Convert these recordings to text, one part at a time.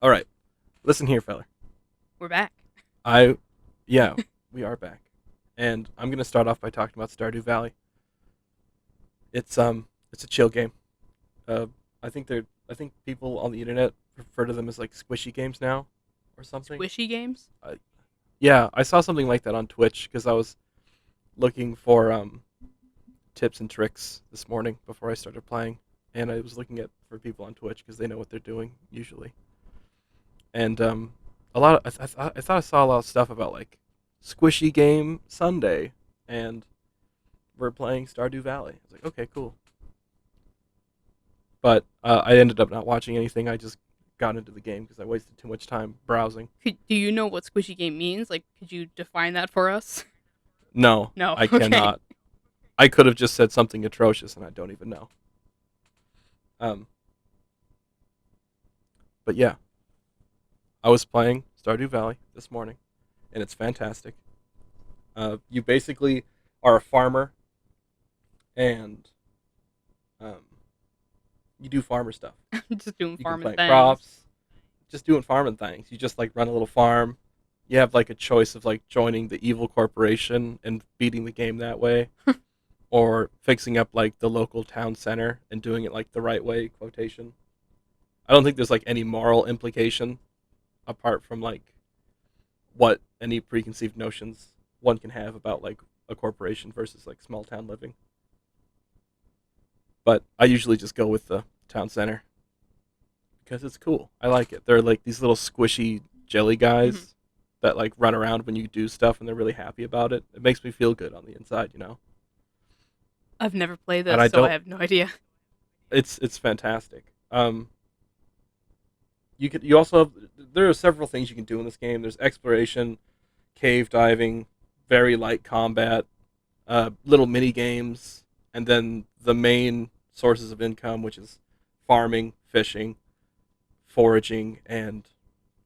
All right, listen here, fella. We're back. I, yeah, we are back, and I'm gonna start off by talking about Stardew Valley. It's a chill game. Uh, I think people on the internet refer to them as like squishy games now, or something. Squishy games? I, yeah, I saw something like that on Twitch because I was looking for tips and tricks this morning before I started playing, and I was looking at for people on Twitch because they know what they're doing usually. And a lot of I thought I saw a lot of stuff about like squishy game Sunday, and we're playing Stardew Valley. I was like, okay, cool. But I ended up not watching anything. I just got into the game because I wasted too much time browsing. Do you know what squishy game means? Like, could you define that for us? No, No. I Okay. cannot. I could have just said something atrocious, and I don't even know. Um, but yeah, I was playing Stardew Valley this morning, and it's fantastic. You basically are a farmer, and um, you do farmer stuff. Just doing You can farming plant things. crops, just doing farming things. You just like run a little farm. You have like a choice of like joining the evil corporation and beating the game that way, or fixing up like the local town center and doing it like the right way. Quotation. I don't think there's like any moral implication apart from like what any preconceived notions one can have about like a corporation versus like small town living. But I usually just go with the town center because it's cool. I like it. They're like these little squishy jelly Mhm. guys that like run around when you do stuff and they're really happy about it. It makes me feel good on the inside, you know. I've never played And this, I so I don't. have no idea. It's fantastic. You also have, there are several things you can do in this game. There's exploration, cave diving, very light combat, little mini games, and then the main sources of income, which is farming, fishing, foraging, and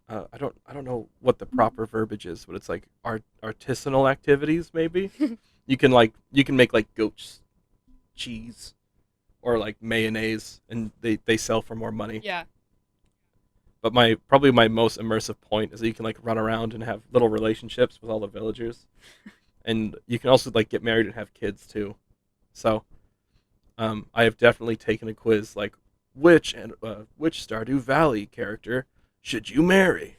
I don't know what the proper verbiage is, but it's like artisanal activities. Maybe you can make like goat's cheese or like mayonnaise, and they sell for more money. Yeah. But my probably my most immersive point is that you can like run around and have little relationships with all the villagers, and you can also like get married and have kids too. So I have definitely taken a quiz like which Stardew Valley character should you marry?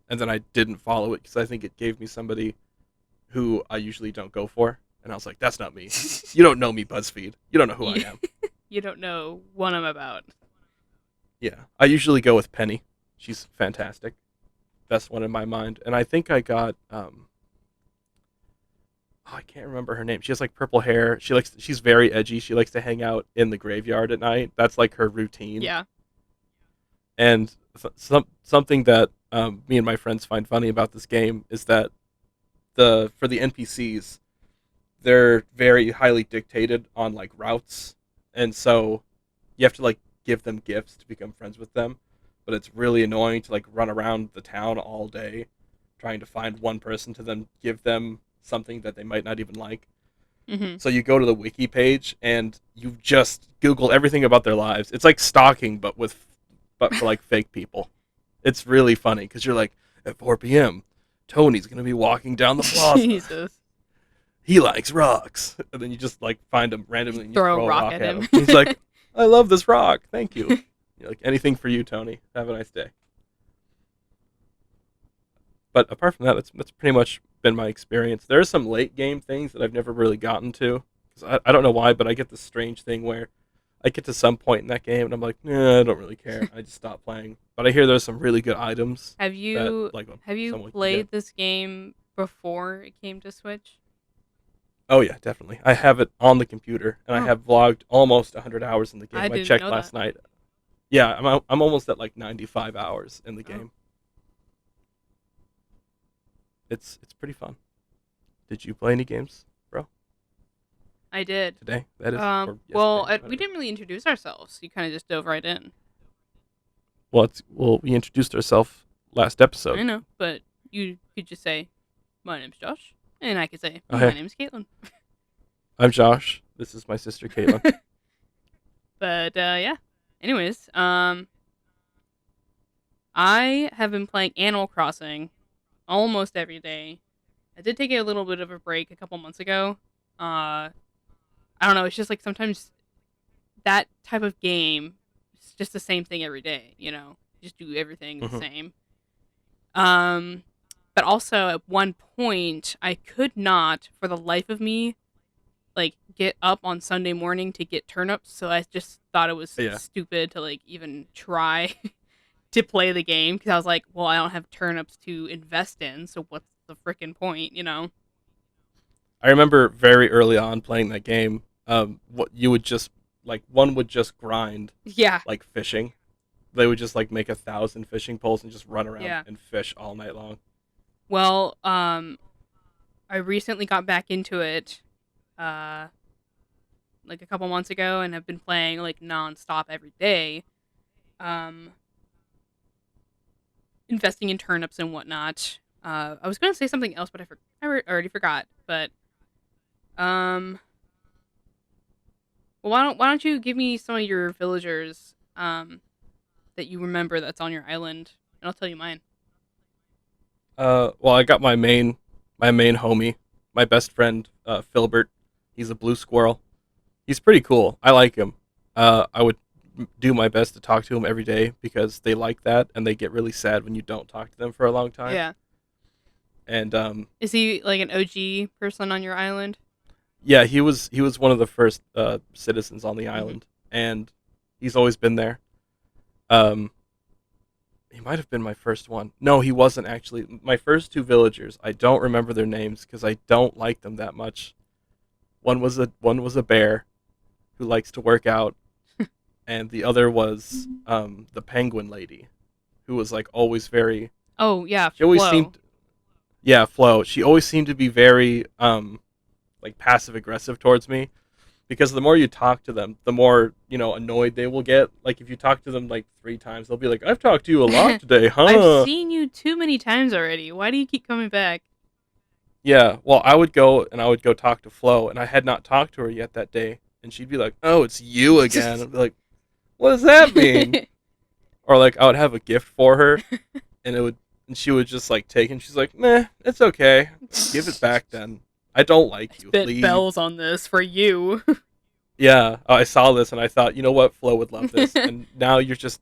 And then I didn't follow it because I think it gave me somebody who I usually don't go for, and I was like, that's not me. You don't know me, BuzzFeed. You don't know who I you, am. you don't know what I'm about. Yeah, I usually go with Penny. She's fantastic, best one in my mind, and I think I got oh, I can't remember her name. She has like purple hair. She's very edgy. She likes to hang out in the graveyard at night. That's like her routine. Yeah. And something that me and my friends find funny about this game is that the for the NPCs, they're very highly dictated on like routes, and so you have to like give them gifts to become friends with them. But it's really annoying to like run around the town all day trying to find one person to then give them something that they might not even like. Mhm. So you go to the wiki page and you just Google everything about their lives. It's like stalking, but for like fake people. It's really funny because you're like, at 4 p.m., Tony's gonna be walking down the plaza. Jesus. He likes rocks, and then you just like find him randomly and you Throw a throw a rock rock at at him. him. He's like, I love this rock. Thank you. You're like anything for you, Tony. Have a nice day. But apart from that, that's pretty much been my experience. There are some late game things that I've never really gotten to. 'Cause I don't know why, but I get this strange thing where I get to some point in that game and I'm like, nah, I don't really care. I just stop playing. But I hear there's some really good items have that you like have you someone can get. played this game before it came to Switch? Oh yeah, definitely. I have it on the computer and I Oh, have vlogged almost 100 hours in the I game. I didn't checked know that. last night. Yeah, I'm almost at like 95 hours in the Oh, game. It's pretty fun. Did you play any games, bro? I did. Today, that is, or Well, yesterday, we whatever. didn't really introduce ourselves. You kind of just dove right in. Well, we introduced ourselves last I episode. know, but you could just say, "My name's Josh," and I could say, Oh "My hey, name's Caitlin." I'm Josh. This is my sister Caitlin. But yeah. Anyways, I have been playing Animal Crossing almost every day. I did take a little bit of a break a couple months ago. I don't know. It's just like sometimes that type of game, it's just the same thing every day. Just do everything the Hmm. same. Um, but also at one point, I could not, for the life of me, like get up on Sunday morning to get turnips. So I just thought it was Yeah, stupid to like even try to play the game because I was like, well, I don't have turnips to invest in, so what's the freaking point? I remember very early on playing that game. What you would just like one would just grind Yeah, like fishing. They would just like make 1,000 fishing poles and just run around yeah. and fish all night long. Well, I recently got back into it, uh, like a couple months ago, and have been playing like nonstop every day. Um, Investing in turnips and whatnot. I was gonna say something else, but already forgot. But um, well, why don't you give me some of your villagers that you remember that's on your island, and I'll tell you mine. Well, I got my main homie, my best friend, Filbert. He's a blue squirrel. He's pretty cool. I like him. I would do my best to talk to him every day because they like that and they get really sad when you don't talk to them for a long time. Yeah. And Is he like an OG person on your island? yeah, he was one of the first citizens on the Hmm. island, and he's always been there. Um, he might have been my first one. No, he wasn't actually. My first two villagers, I don't remember their names because I don't like them that much. One was a bear who likes to work out, and the other was the penguin lady, who was like always very. Oh yeah, She always Flo. seemed, yeah, Flo. She always seemed to be very like passive aggressive towards me because the more you talk to them, the more annoyed they will get. Like if you talk to them like 3 times, they'll be like, "I've talked to you a lot today, I've huh?" seen you too many times already. Why do you keep coming back? Yeah. Well, I would go talk to Flo, and I had not talked to her yet that day, and she'd be like, "Oh, it's you again." I'd be like, "What does that mean?" Or like I would have a gift for her, and she would just like take it. And she's like, "Meh, it's okay. Give it back then. I don't I like you. spent Leave." bells on this for you. Yeah, I saw this and I thought, you know what, Flo would love this, and now you're just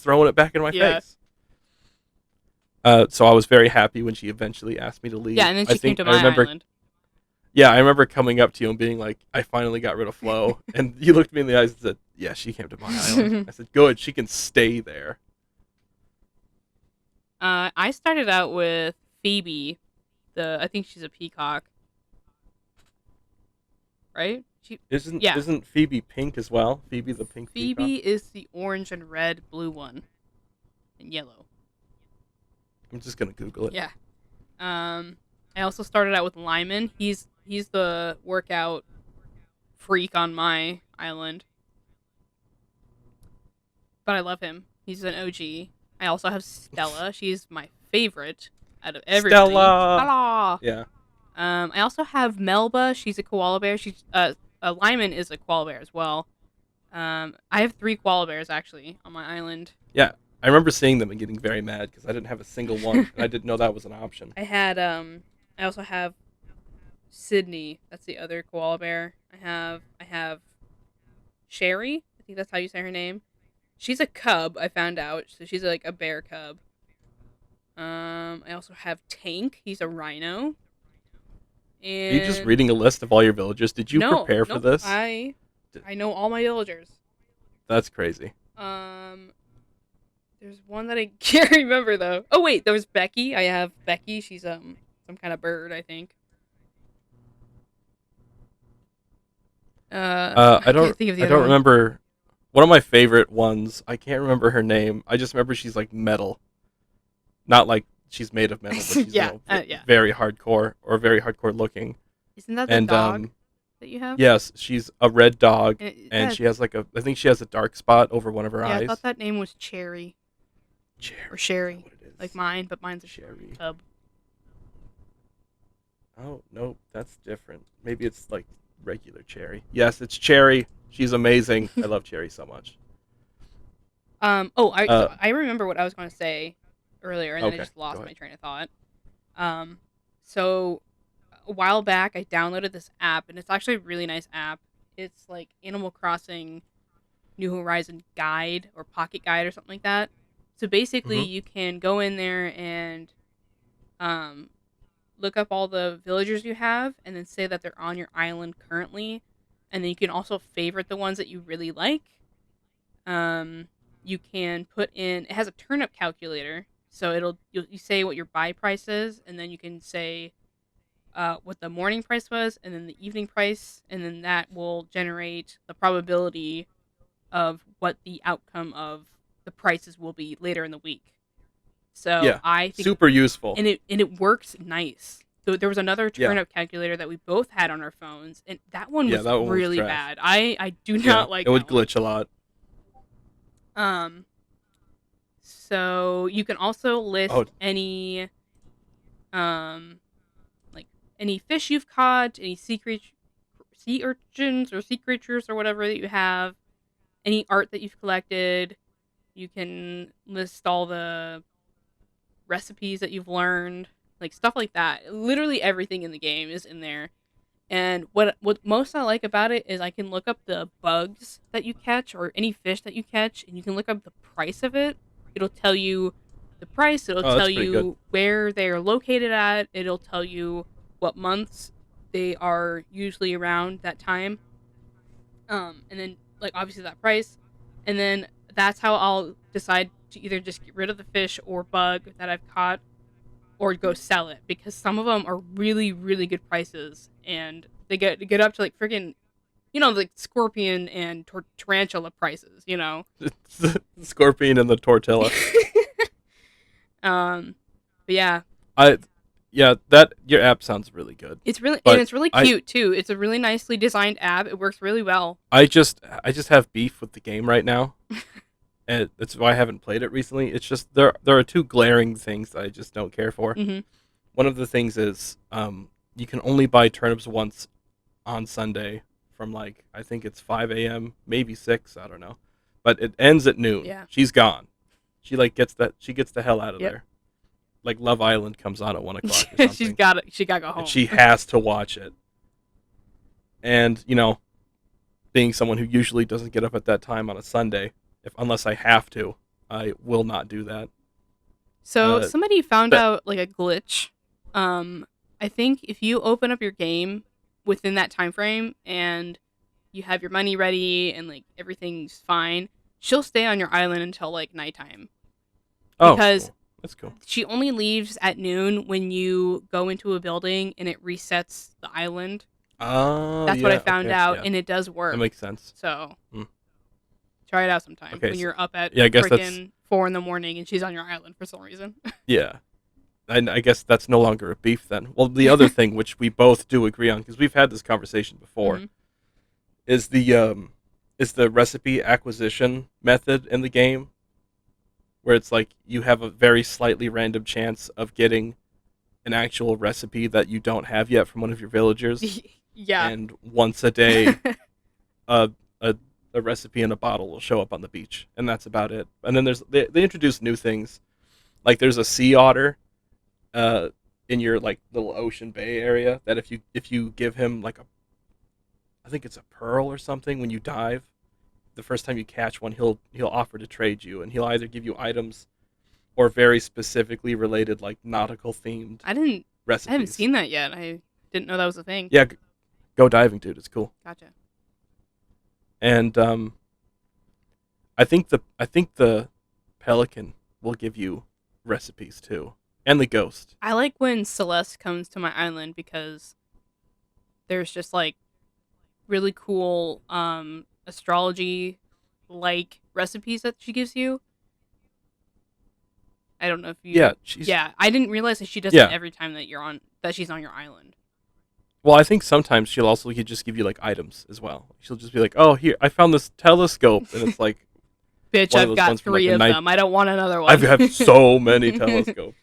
throwing it back in my Yeah. face. So I was very happy when she eventually asked me to Yeah, leave. and then I she came think to I my remember, island. yeah, I remember coming up to you and being like, I finally got rid of Flo, and you looked me in the eyes and said, yeah, she came to my island. I said, good, she can stay there. I started out with Phoebe. I think she's a peacock, right? Isn't Yeah. isn't Phoebe pink as well? Phoebe the pink peacock. Phoebe is the orange and red, blue one, and yellow. I'm just gonna Google it. Yeah. I also started out with Lyman. He's the workout freak on my island, but I love him. He's an OG. I also have Stella. She's my favorite out of everybody. Stella. Stella. Yeah. I also have Melba. She's a koala bear. She's a Lyman is a koala bear as well. I have three koala bears actually on my island. Yeah. I remember seeing them and getting very mad because I didn't have a single one, and I didn't know that was an option. I also have Sydney. That's the other koala bear. I have Sherry. I think that's how you say her name. She's a cub. I found out, so she's like a bear cub. I also have Tank. He's a rhino. Are you just And reading a list of all your villagers? Did you no, prepare for nope. this? I know all my villagers. That's crazy. Um, there's one that I can't remember though. Oh wait, there was Becky. I have Becky. She's some kind of bird, I think. I I can't don't think of the I other don't one. remember one of my favorite ones. I can't remember her name. I just remember she's like metal, not like she's made of metal, but she's Yeah, yeah. very hardcore or very hardcore looking. Isn't that the And dog that you have? yes, she's a red dog, and Yeah, she has like I think she has a dark spot over one of her yeah. I thought eyes. that name was Cherry Cherry, or is that Sherry, what it like is? mine, but mine's Cherry. a cub. Oh no, that's different. Maybe it's like regular Cherry. Yes, it's Cherry. She's amazing. I love Cherry so much. Uh, I remember what I was going to say earlier, and then I okay, just go lost my ahead. train of thought. Um, so a while back, I downloaded this app, and it's actually a really nice app. It's like Animal Crossing New Horizon Guide or Pocket Guide or something like that. So basically, Hmm. you can go in there and um, look up all the villagers you have, and then say that they're on your island currently, and then you can also favorite the ones that you really like. Um, you can put in. It has a turnip calculator, so you say what your buy price is, and then you can say what the morning price was, and then the evening price, and then that will generate the probability of what the outcome of the prices will be later in the week. So Yeah, I think, super useful. and it works nice. So there was another Yeah, turnip calculator that we both had on our phones, and that one yeah, was that one was really trash. bad. I do Yeah, not like it would that one. glitch a lot. Um, so you can also Oh, list any um like any fish you've caught, any sea urchins or sea creatures or whatever that you have, any art that you've collected. You can list all the recipes that you've learned, like stuff like that. Literally everything in the game is in there. And what most I like about it is I can look up the bugs that you catch or any fish that you catch, and you can look up the price of it. It'll tell you the price. It'll oh, tell that's pretty good. you where they are located at. It'll tell you what months they are usually around that time. And then like obviously that price, and then that's how I'll decide to either just get rid of the fish or bug that I've caught or go sell it because some of them are really really good prices and they get up to like freaking like scorpion and tarantula prices. Scorpion and the tortilla. um but yeah, I, yeah, that your app sounds really good, but it's really I, cute too. It's a really nicely designed app. It works really well. I just have beef with the game right now, and that's why I haven't played it recently. It's just there are two glaring things that I just don't care for. Hmm. One of the things is you can only buy turnips once on Sunday from like I think it's 5 a.m., maybe 6, I don't know. But it ends at noon. Yeah. She's gone. She gets the hell out of Yep. there. Like Love Island comes on at 1 o'clock or something, She got to go and home. she has to watch it. And being someone who usually doesn't get up at that time on a Sunday, if unless I have to, I will not do that. So Uh, somebody found but out like a glitch. Um, I think if you open up your game within that time frame and you have your money ready and like everything's fine, she'll stay on your island until like nighttime oh, because cool. That's cool. she only leaves at noon when you go into a building and it resets the island. Oh, That's what I yeah. found Okay, out, yeah, and it does that work. makes sense. So Hmm. try it out sometime Okay, when so you're up at yeah, I guess that's freaking 4 in the morning and she's on your island for some reason. yeah. And I guess that's no longer a beef then. Well, the other thing which we both do agree on because we've had this conversation before Hmm. is the recipe acquisition method in the game where it's like you have a very slightly random chance of getting an actual recipe that you don't have yet from one of your villagers, Yeah. and once a day a, a a recipe in a bottle will show up on the beach, and that's about it. And then they introduce new things, like there's a sea otter uh, in your like little ocean bay area that if you give him like a I think it's a pearl or something when you dive, the first time you catch one, he'll offer to trade you, and he'll either give you items or very specifically related like nautical themed I didn't. I haven't recipes. seen that yet. I didn't know that was a thing. Yeah, go diving, dude. It's cool. Gotcha. And I think the pelican will give you recipes too, and the ghost. I like when Celeste comes to my island because there's just like really cool astrology like recipes that she gives you. I don't know if Yeah, you. she's Yeah, I didn't realize that she does that yeah. every time that she's on your island. Well, I think sometimes she'll also just give you like items as well. She'll just be like, "Oh, here, I found this telescope," and it's like Bitch, one of I've those got ones from like three the of night. them. I don't want another I've one. had so many telescopes.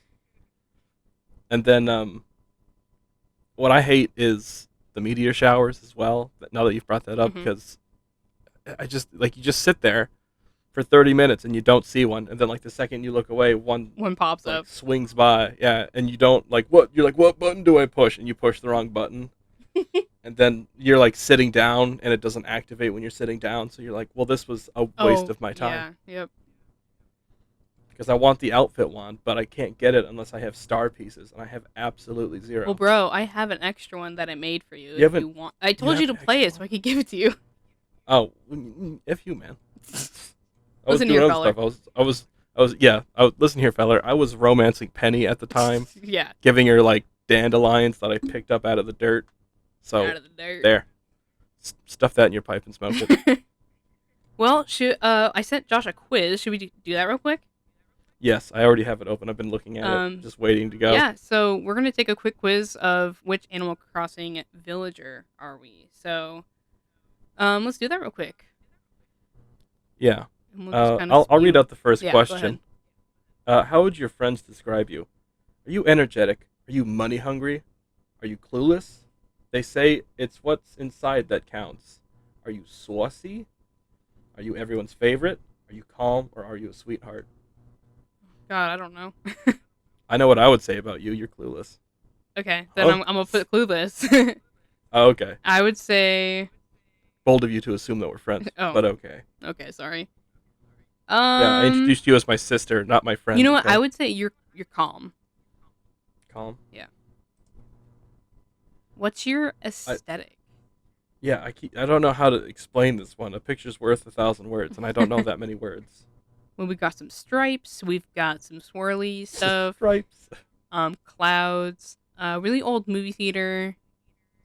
And then what I hate is the meteor showers as well. Now that you've brought that up, Hmm. because I just like you just sit there for 30 minutes and you don't see one, and then like the second you look away, one One pops like up. swings by, yeah, and you don't like what you're like, what button do I push? And you push the wrong button, and then you're like sitting down and it doesn't activate when you're sitting down, so you're like, well, this was a waste Oh, of my time yeah. Yep. because I want the outfit wand, but I can't get it unless I have star pieces, and I have absolutely Well, zero. bro, I have an extra one that I made for you You if haven't you want. I you told you have to an play extra it so one? I could give it to you. Oh, if you man. I was Listen doing here, other feller. stuff. Listen here, feller. I was romancing Penny at the time, Yeah, giving her like dandelions that I picked up out of the dirt. So out of the dirt. there, stuff that in your pipe and smoke it. Well, I sent Josh a quiz. Should we do that real quick? Yes, I already have it open. I've been looking at it, Um, just waiting to go. yeah. So we're gonna take a quick quiz of which Animal Crossing villager are we. So, let's do that real quick. Yeah. And we'll just kind of I'll read out the first Yeah, go question. How would your friends describe you? Are you energetic? Are you money hungry? Are you clueless? They say it's what's inside that counts. Are you saucy? Are you everyone's favorite? Are you calm, or are you a sweetheart? God, I don't know. I know what I would say about you. You're clueless. Okay, then Huh? I'm gonna put clueless. Oh, okay. I would say. Bold of you to assume that we're friends, Oh, but okay. okay, sorry. Yeah, I introduced you as my sister, not my friend. You know what? Okay? I would say you're calm. Calm. Yeah. What's your I, aesthetic? yeah, I don't know how to explain this one. A picture's worth 1,000 words, and I don't know that many words. Well, we've got some stripes. We've got some swirly stuff. Stripes. Clouds. Really old movie theater.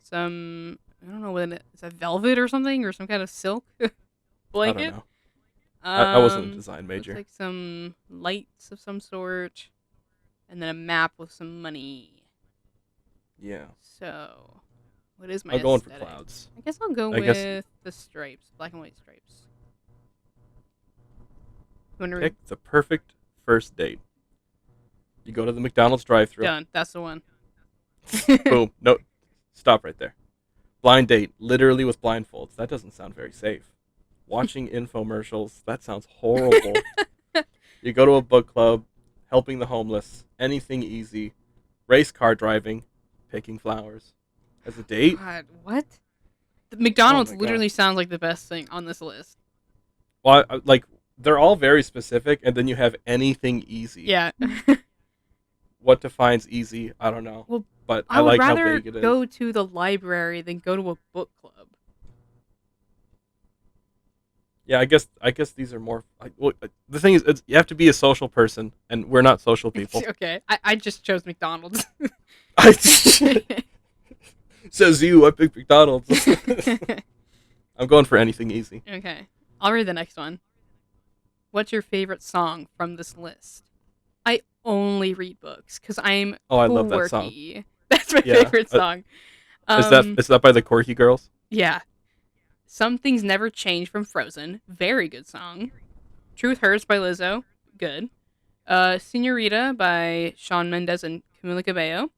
Some I don't know what is that, velvet or something, or some kind of silk I blanket. don't know. I wasn't a design Looks major. like some lights of some sort, and then a map with some money. Yeah. So, what is my I'm going for aesthetic? clouds. I guess I'll go I with guess the stripes, black and white stripes. You want to pick the perfect first date. You go to the McDonald's drive-thru. Done. That's the one. Boom. No, stop right there. Blind date, literally with blindfolds. That doesn't sound very safe. Watching infomercials. That sounds horrible. You go to a book club, helping the homeless, anything easy. Race car driving, picking flowers. As a date? God, what? The McDonald's Oh my literally God. sounds like the best thing on this list. Well, like they're all very specific, and then you have anything easy. Yeah. What defines easy? I don't know. Well, But I I would like how rather vague it is. go to the library than go to a book club. Yeah, I guess these are more. The thing is, you have to be a social person, and we're not social people. Okay, I just chose McDonald's. Says you. I picked McDonald's. I'm going for anything easy. Okay, I'll read the next one. What's your favorite song from this list? I only read books because I'm Oh, I love that song. quirky. That's my Yeah. favorite song. Is that by the Quirky Girls? Yeah. Some Things Never Change from Frozen. Very good song. Truth Hurts by Lizzo. Good. Senorita by Shawn Mendes and Camila Cabello.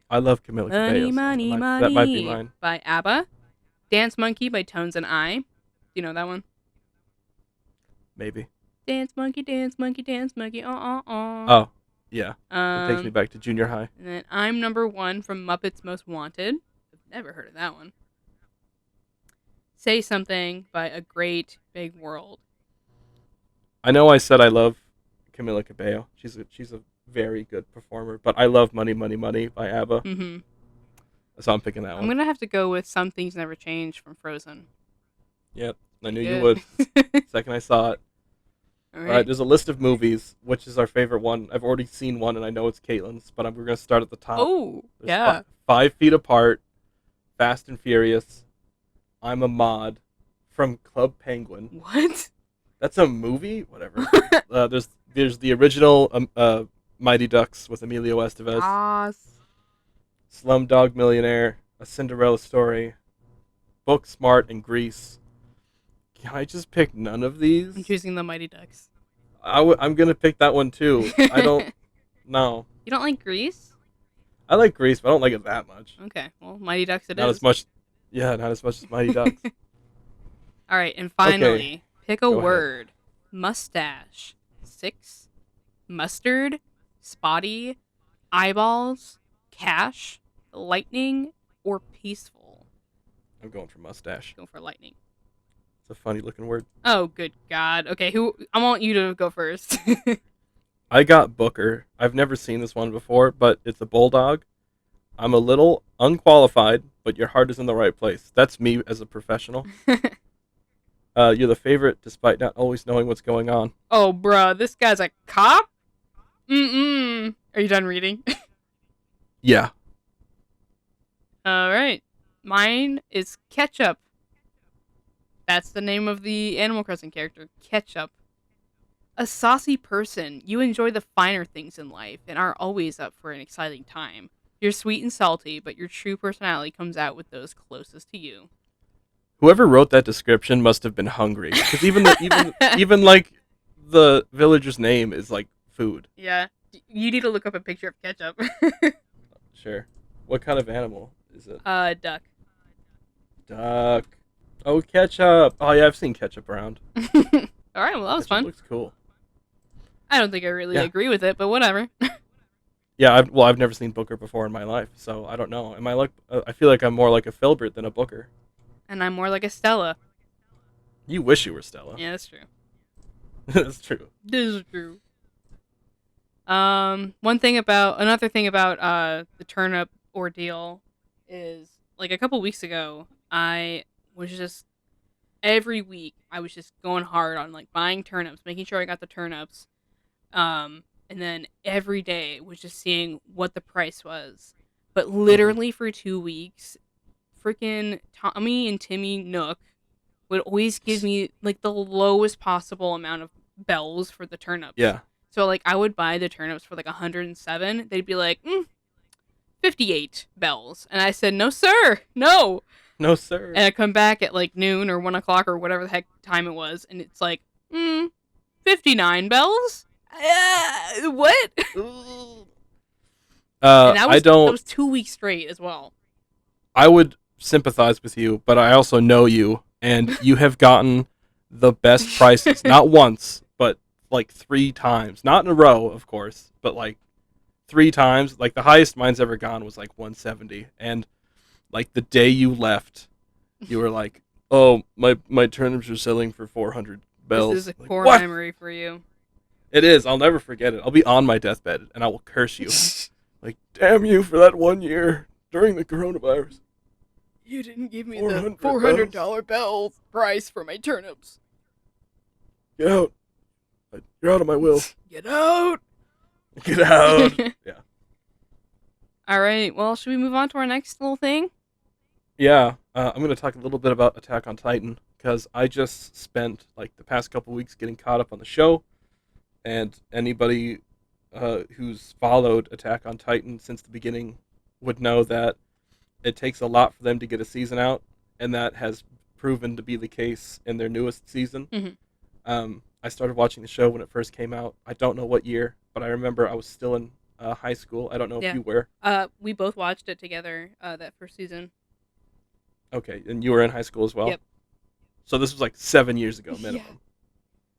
I love Camila Cabello. Money, So money, that might be money mine. by ABBA. Dance Monkey by Tones and I. Do you know that one? Maybe. Dance Monkey, Dance Monkey, Dance Monkey. Oh, yeah. It takes me back to junior high. And then I'm Number One from Muppets Most Wanted. I've never heard of that one. Say Something by A Great Big World. I know I said I love Camila Cabello. She's a very good performer, but I love Money, Money, Money by ABBA. Mm-hmm. So I'm picking that I'm one. going to have to go with Some Things Never Change from Frozen. Yep. I knew you Good. would. Second I saw it. All All right, there's a list of movies. Which is our favorite one? I've already seen one, and I know it's Caitlin's, but we're going to start at the top. Oh, There's yeah. 5 Feet Apart, Fast and Furious, I'm a Mod, From Club Penguin. What? That's a movie? Whatever. There's the original Mighty Ducks with Emilio Estevez, Yes. Slumdog Millionaire, A Cinderella Story, Book Smart, and Grease. Can I just pick none of these? I'm choosing the Mighty Ducks. I'm going to pick that one too. I don't... No. You don't like Grease? I like Grease, but I don't like it that much. Okay, well, Mighty Ducks it Not is. as much... Yeah, not as much as Mighty Ducks. All right, and finally, pick a Go ahead. word. mustache. 6, mustard, spotty, eyeballs, cash, lightning, or peaceful. I'm going for mustache. Go for lightning. It's a funny looking word. Oh, good God. Okay, who? I want you to go first. I got Booker. I've never seen this one before, but it's a bulldog. I'm a little unqualified, but your heart is in the right place. That's me as a professional. You're the favorite, despite not always knowing what's going on. Oh, bruh, this guy's a cop? Mm-mm. Are you done reading? Yeah. All right. Mine is Ketchup. That's the name of the Animal Crossing character, Ketchup. A saucy person, you enjoy the finer things in life and are always up for an exciting time. You're sweet and salty, but your true personality comes out with those closest to you. Whoever wrote that description must have been hungry, because even like the villager's name is like food. Yeah. You need to look up a picture of Ketchup. Sure. What kind of animal is it? Duck. Duck. Oh, ketchup. Oh yeah, I've seen ketchup around. All right, well, that was Ketchup fun. looks cool. I don't think I really agree with it, but whatever. Yeah, I've never seen Booker before in my life, so I don't know. Am I like? I feel like I'm more like a Filbert than a Booker. And I'm more like a Stella. You wish you were Stella. Yeah, that's true. That's true. This is true. Another thing about the turnip ordeal is like a couple weeks ago, I was just every week I was just going hard on like buying turnips, making sure I got the turnips. And then every day was just seeing what the price was. But literally for 2 weeks, freaking Tommy and Timmy Nook would always give me like the lowest possible amount of bells for the turnips. Yeah. So like I would buy the turnips for like 107. They'd be like 58 bells, and I said no sir, no. No sir. And I come back at like noon or 1 o'clock or whatever the heck time it was, and it's like 59 bells. What? And that was 2 weeks straight as well. I would sympathize with you, but I also know you, and you have gotten the best prices. Not once, but like 3 times. Not in a row, of course, but like 3 times. Like the highest mine's ever gone was like 170, and like the day you left, you were like, "Oh, my turnips are selling for 400 bells." This is a like, core what? memory for you. It is. I'll never forget it. I'll be on my deathbed, and I will curse you. Like, damn you for that 1 year during the coronavirus. You didn't give me $400 the $400 bell price for my turnips. Get out. You're out of my will. Get out. Get out. Yeah. All right. Well, should we move on to our next little thing? Yeah. I'm going to talk a little bit about Attack on Titan, because I just spent like the past couple weeks getting caught up on the show, and anybody who's followed Attack on Titan since the beginning would know that it takes a lot for them to get a season out, and that has proven to be the case in their newest season. Mm-hmm. I started watching the show when it first came out. I don't know what year, but I remember I was still in high school. I don't know if you were. We both watched it together that first season. Okay, and you were in high school as well? Yep. So this was like 7 years ago minimum.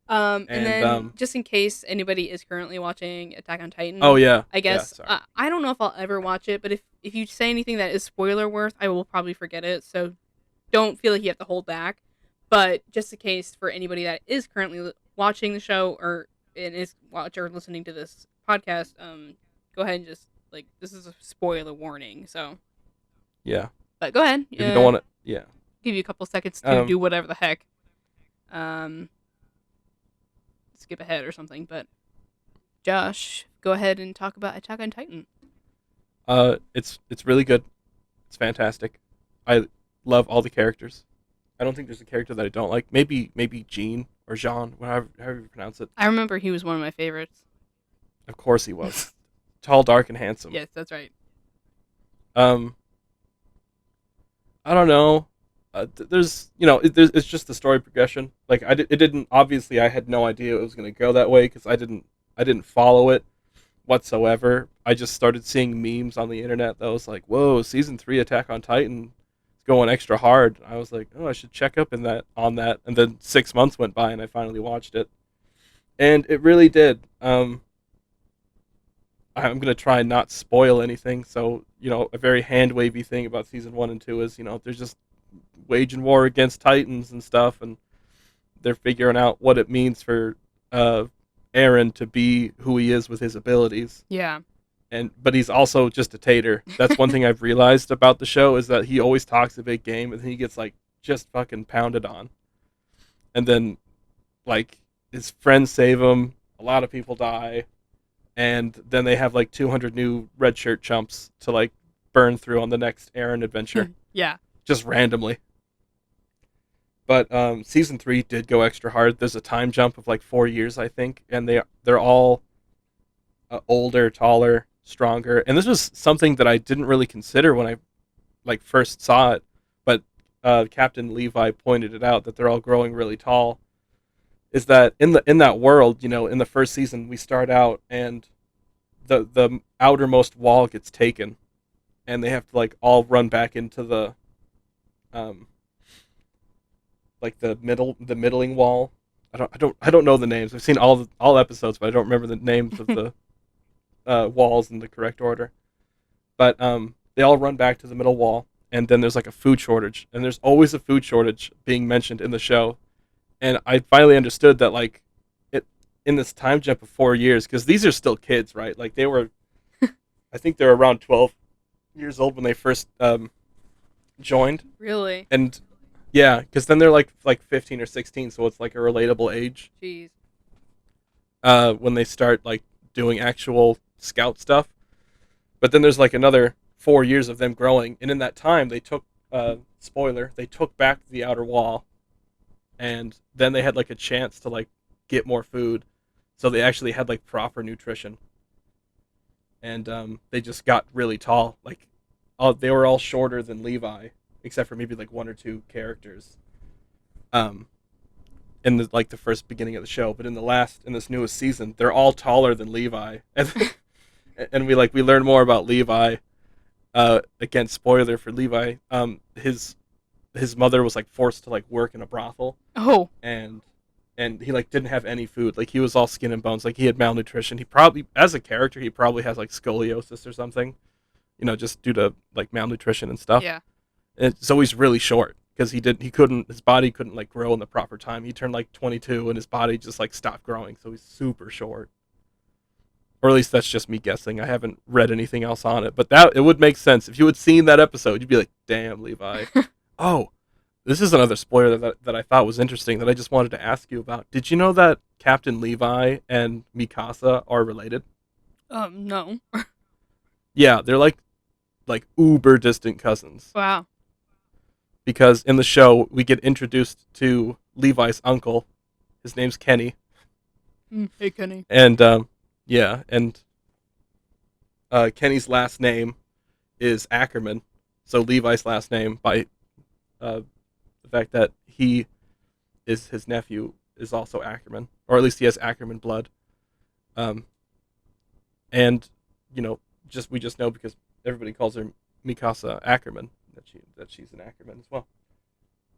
Yeah. And then, just in case anybody is currently watching Attack on Titan. Oh, yeah. I guess, Yeah, I don't know if I'll ever watch it, but if you say anything that is spoiler worth, I will probably forget it, so don't feel like you have to hold back. But just in case for anybody that is currently watching the show or listening to this podcast, go ahead and just, like, this is a spoiler warning, so. Yeah. But go ahead. If you don't want to, yeah. Give you a couple seconds to do whatever the heck. Skip ahead or something, but Josh, go ahead and talk about Attack on Titan. It's really good. It's fantastic. I love all the characters. I don't think there's a character that I don't like. Maybe Jean or Jean, however you pronounce it. I remember he was one of my favorites. Of course he was. Tall, dark, and handsome. Yes, that's right. I don't know. It's just the story progression. Like it didn't. Obviously, I had no idea it was going to go that way because I didn't follow it whatsoever. I just started seeing memes on the internet that was like, "Whoa, season 3 Attack on Titan is going extra hard." I was like, "Oh, I should check up on that." And then 6 months went by, and I finally watched it. And it really did. I'm gonna try and not spoil anything. So a very hand wavy thing about season 1 and 2 is they're just waging war against Titans and stuff, and they're figuring out what it means for uh, Aaron to be who he is with his abilities. Yeah. But he's also just a tater. That's one thing I've realized about the show is that he always talks a big game, and then he gets like just fucking pounded on, and then like his friends save him. A lot of people die, and then they have like 200 new red shirt chumps to like burn through on the next Aaron adventure, Yeah. just randomly. But season 3 did go extra hard. There's a time jump of like 4 years, I think, and they're all older, taller, stronger. And this was something that I didn't really consider when I like first saw it, but Captain Levi pointed it out that they're all growing really tall. Is that in that world, in the first season we start out and the outermost wall gets taken, and they have to like all run back into the um like the middling wall. I don't know the names. I've seen all episodes, but I don't remember the names of the walls in the correct order. But they all run back to the middle wall, and then there's like a food shortage, and there's always a food shortage being mentioned in the show. And I finally understood that like it in this time jump of 4 years, because these are still kids, right? Like they were, I think they're around 12 years old when they first joined, Really? and yeah, because then they're like 15 or 16, so it's like a relatable age. Jeez. When they start like doing actual scout stuff. But then there's like another 4 years of them growing, and in that time they took spoiler, they took back the outer wall, and then they had like a chance to like get more food, so they actually had like proper nutrition, and they just got really tall. Like they were all shorter than Levi, except for maybe like one or two characters. Um, in the first beginning of the show, but in this newest season, they're all taller than Levi, and we learn more about Levi. Again, spoiler for Levi. His mother was like forced to like work in a brothel, Oh. and he like didn't have any food. Like he was all skin and bones. Like he had malnutrition. He probably, as a character, he probably has like scoliosis or something, just due to like malnutrition and stuff. Yeah. And so he's really short because his body couldn't like grow in the proper time. He turned like 22 and his body just like stopped growing, so he's super short. Or at least that's just me guessing. I haven't read anything else on it, but that it would make sense if you had seen that episode. You'd be like, "Damn, Levi." Oh, this is another spoiler that I thought was interesting that I just wanted to ask you about. Did you know that Captain Levi and Mikasa are related? No. Yeah, they're like uber distant cousins. Wow. Because in the show we get introduced to Levi's uncle. His name's Kenny. Hey, Kenny. And yeah, and Kenny's last name is Ackerman. So Levi's last name, by the fact that his nephew is also Ackerman, or at least he has Ackerman blood. And we just know because everybody calls her Mikasa Ackerman that she's an Ackerman as well,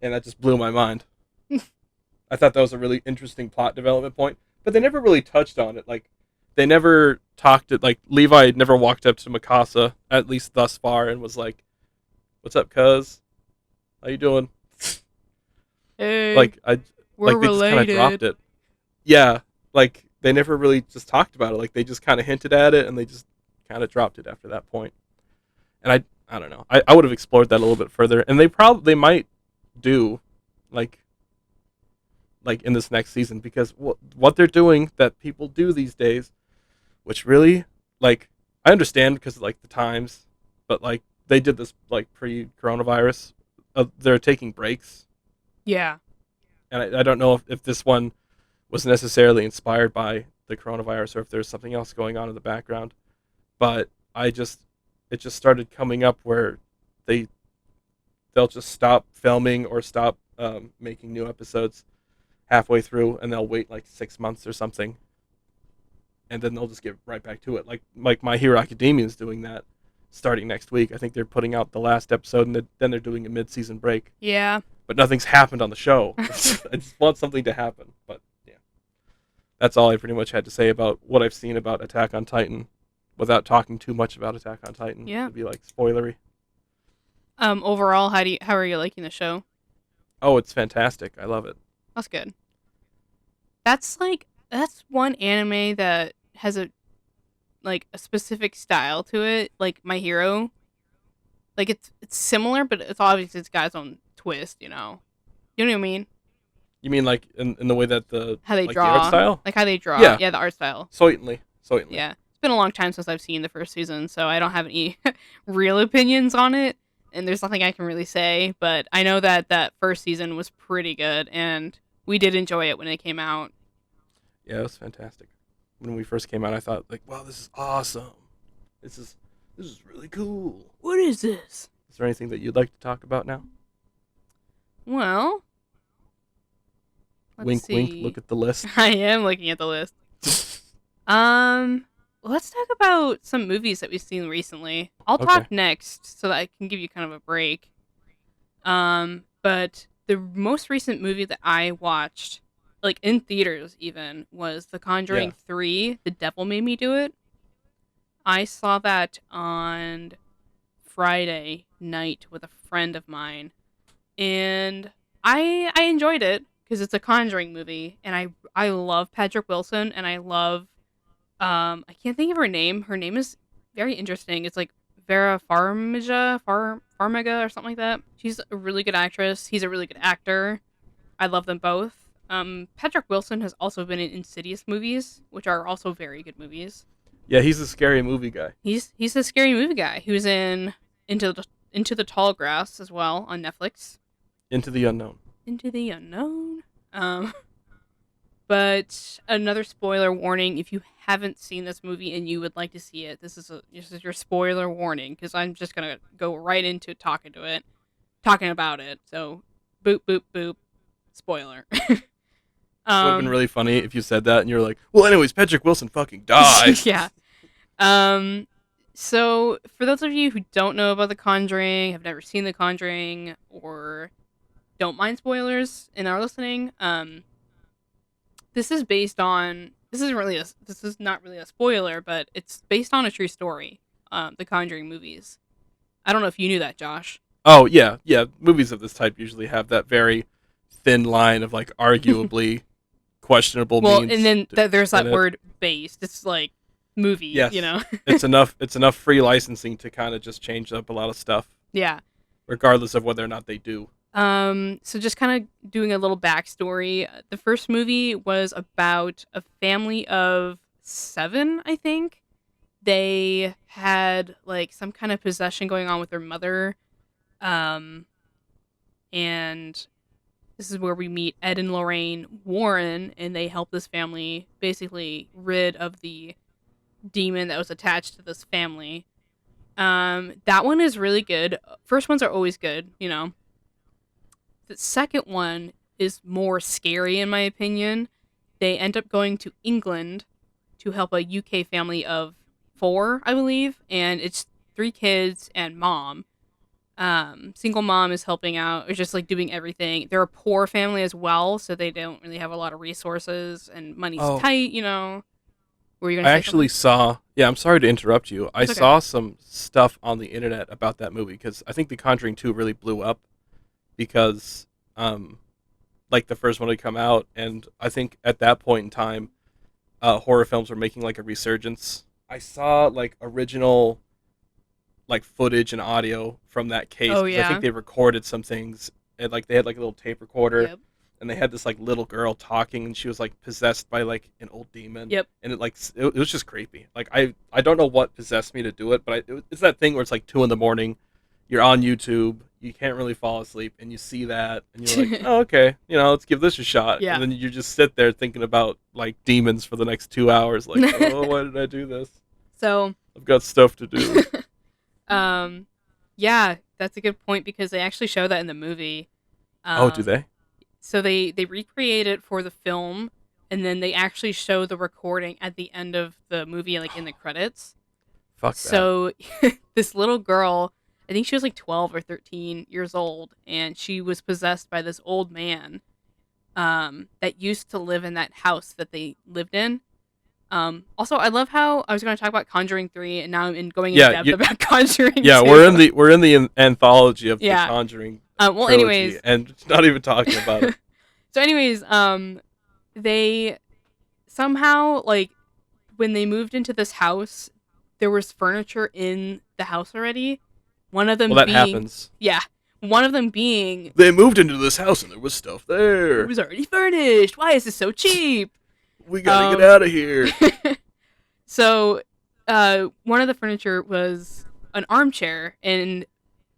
and that just blew my mind. I thought that was a really interesting plot development point, but they never really touched on it. Like they never talked it. Like Levi never walked up to Mikasa, at least thus far, and was like, "What's up, cuz? How you doing?" Hey. Like we're they just kind of related. dropped it. Yeah, like they never really just talked about it. Like they just kind of hinted at it, and they just kind of dropped it after that point. And I don't know. I would have explored that a little bit further, and they might do like in this next season, because what they're doing that people do these days, which really, like, I understand because like the times, but like they did this like pre-coronavirus. They're taking breaks, Yeah. and I don't know if this one was necessarily inspired by the coronavirus or if there's something else going on in the background. But it just started coming up where they'll just stop filming or stop making new episodes halfway through, and they'll wait like 6 months or something, and then they'll just get right back to it. Like My Hero Academia is doing that starting next week. I think they're putting out the last episode, and then they're doing a mid-season break. Yeah. But nothing's happened on the show. I just want something to happen. But yeah. That's all I pretty much had to say about what I've seen about Attack on Titan, without talking too much about Attack on Titan. Yeah. It'd be like spoilery. Overall, how are you liking the show? Oh, it's fantastic. I love it. That's good. That's one anime that has a specific style to it, like My Hero. Like it's similar, but it's got its own twist. You know what I mean? You mean like in the way that the How they like the art draw, style? like how they draw. Yeah, Yeah, the art style. certainly, certainly. Yeah, it's been a long time since I've seen the first season, so I don't have any real opinions on it, and there's nothing I can really say. But I know that that first season was pretty good, and we did enjoy it when it came out. Yeah, it was fantastic. When we first came out, I thought like, wow, this is awesome. This is this is really cool. What is this? Is there anything that you'd like to talk about now? Well, let's Wink, wink. see. Look at the list. I am looking at the list. Let's talk about some movies that we've seen recently. I'll Okay. talk next so that I can give you kind of a break. But the most recent movie that I watched, like in theaters even, was The Conjuring Yeah. 3, The Devil Made Me Do It. I saw that on Friday night with a friend of mine, and I enjoyed it because it's a Conjuring movie, and I love Patrick Wilson, and I love I can't think of her name. Her name is very interesting. It's like Vera Farmiga or something like that. She's a really good actress. He's a really good actor. I love them both. Patrick Wilson has also been in Insidious movies, which are also very good movies. Yeah, he's a scary movie guy. He's a scary movie guy who's in Into the Tall Grass as well on Netflix. Into the Unknown. Into the Unknown. Um, but another spoiler warning: if you haven't seen this movie and you would like to see it, this is your spoiler warning because I'm just gonna go right into talking about it. So, boop boop boop, spoiler. It would have been really funny if you said that and you were like, well, anyways, Patrick Wilson fucking died. Yeah. So for those of you who don't know about The Conjuring, have never seen The Conjuring, or don't mind spoilers and are listening, this is based on this is not really a spoiler, but it's based on a true story. The Conjuring movies. I don't know if you knew that, Josh. Oh, yeah, yeah. Movies of this type usually have that very thin line of like arguably questionable Well, means. and then there's that in it. word based. It's like movie, Yes. you know. It's enough free licensing to kind of just change up a lot of stuff, Yeah. regardless of whether or not they do. So just kind of doing a little backstory. The first movie was about a family of 7, I think. They had like some kind of possession going on with their mother. And this is where we meet Ed and Lorraine Warren, and they help this family basically rid of the demon that was attached to this family. That one is really good. First ones are always good, you know. The second one is more scary in my opinion. They end up going to England to help a UK family of 4, I believe, and it's 3 kids and mom. Single mom is helping out, or just like doing everything. They're a poor family as well, so they don't really have a lot of resources and money's Oh. tight, you know. Were you I gonna say actually saw. Yeah, I'm sorry to interrupt you. I It's okay. saw some stuff on the internet about that movie because I think The Conjuring 2 really blew up because, like the first one had come out, and I think at that point in time, horror films were making like a resurgence. I saw like original, like footage and audio from that case. Oh, 'Cause I yeah? think they recorded some things, and like they had like a little tape recorder, Yep. and they had this like little girl talking, and she was like possessed by like an old demon. Yep. And it was just creepy. Like I don't know what possessed me to do it, but it's that thing where it's like 2 a.m. You're on YouTube, you can't really fall asleep, and you see that, and you're like, oh, okay, let's give this a shot. Yeah. And then you just sit there thinking about like demons for the next 2 hours, like, oh, why did I do this? So, I've got stuff to do. yeah, that's a good point because they actually show that in the movie. Oh, do they? So they recreate it for the film, and then they actually show the recording at the end of the movie, like in the credits. Fuck that. So this little girl, I think she was like 12 or 13 years old, and she was possessed by this old man. that used to live in that house that they lived in. Also, I love how I was going to talk about Conjuring 3, and now I'm going in Yeah, depth about Conjuring yeah, 2. we're in the anthology of the Yeah. Conjuring Well, trilogy, anyways. and not even talking about it. So, anyways, they somehow, like, when they moved into this house, there was furniture in the house already. One of Well, them that being, happens. yeah, one of them being, They moved into this house and there was stuff it there. was already furnished. Why is this so cheap? We gotta get Um, out of here. so, one of the furniture was an armchair, and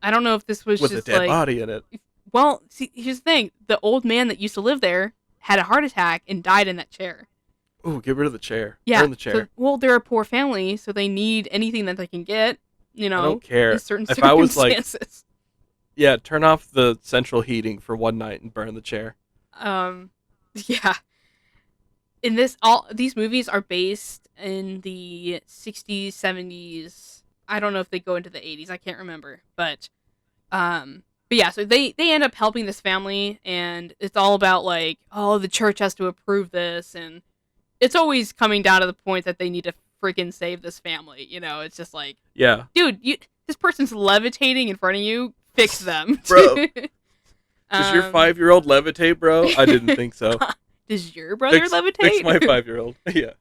I don't know if this was With a just dead like, body in it. well, see, here's the thing: the old man that used to live there had a heart attack and died in that chair. Ooh, get rid of the chair. Yeah. Burn the So, chair. well, they're a poor family, so they need anything that they can get, I don't in care. certain If I was like, circumstances. yeah, turn off the central heating for one night and burn the chair. Um, yeah. In this, all these movies are based in the 60s, 70s. I don't know if they go into the 80s. I can't remember, but yeah. So they end up helping this family, and it's all about like, oh, the church has to approve this, and it's always coming down to the point that they need to freaking save this family. It's just like, Yeah. dude, this person's levitating in front of you. Fix them, Bro. Does your Um, 5-year-old levitate, bro? I didn't think so. Does your brother levitate? Fix my 5-year-old. Yeah.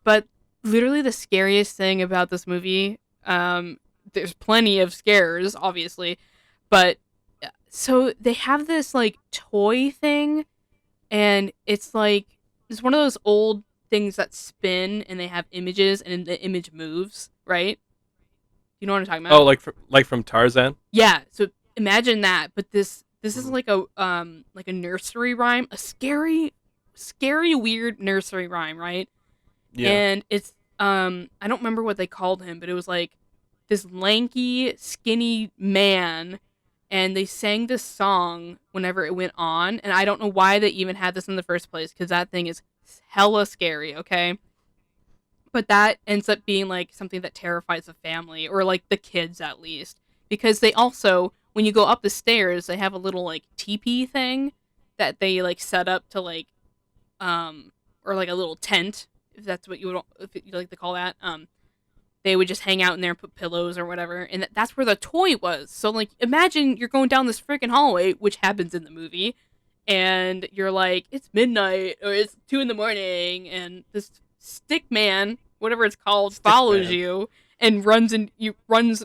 But literally the scariest thing about this movie, there's plenty of scares, obviously, but so they have this like toy thing, and it's one of those old things that spin, and they have images, and the image moves, right? You know what I'm talking Oh, about? like from Tarzan? Yeah. So imagine that, but this is Mhm. like a nursery rhyme, a scary weird nursery rhyme, right? Yeah. And it's I don't remember what they called him, but it was like this lanky, skinny man, and they sang this song whenever it went on, and I don't know why they even had this in the first place because that thing is hella scary, okay? But that ends up being like something that terrifies the family or like the kids at least, because they also, when you go up the stairs, they have a little like teepee thing that they like set up to like or like a little tent, if that's what if you like to call that. They would just hang out in there and put pillows or whatever, and that's where the toy was. So like imagine you're going down this freaking hallway, which happens in the movie, and you're like, it's midnight or it's 2 in the morning, and this stick man, whatever it's called, Stick follows man. you and runs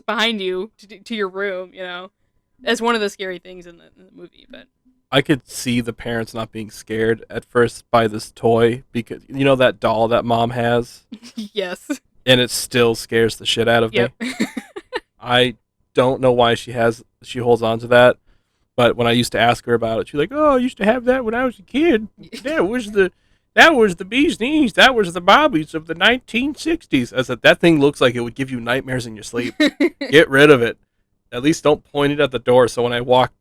behind you to your room. That's one of the scary things in the movie. But I could see the parents not being scared at first by this toy because you know that doll that mom has, yes, and it still scares the shit out of yep. me. I don't know why she holds on to that, but when I used to ask her about it, she's like, "Oh, I used to have that when I was a kid. That was the bee's knees. That was the bobbies of the 1960s." I said, "That thing looks like it would give you nightmares in your sleep. Get rid of it. At least don't point it at the door. So when I walk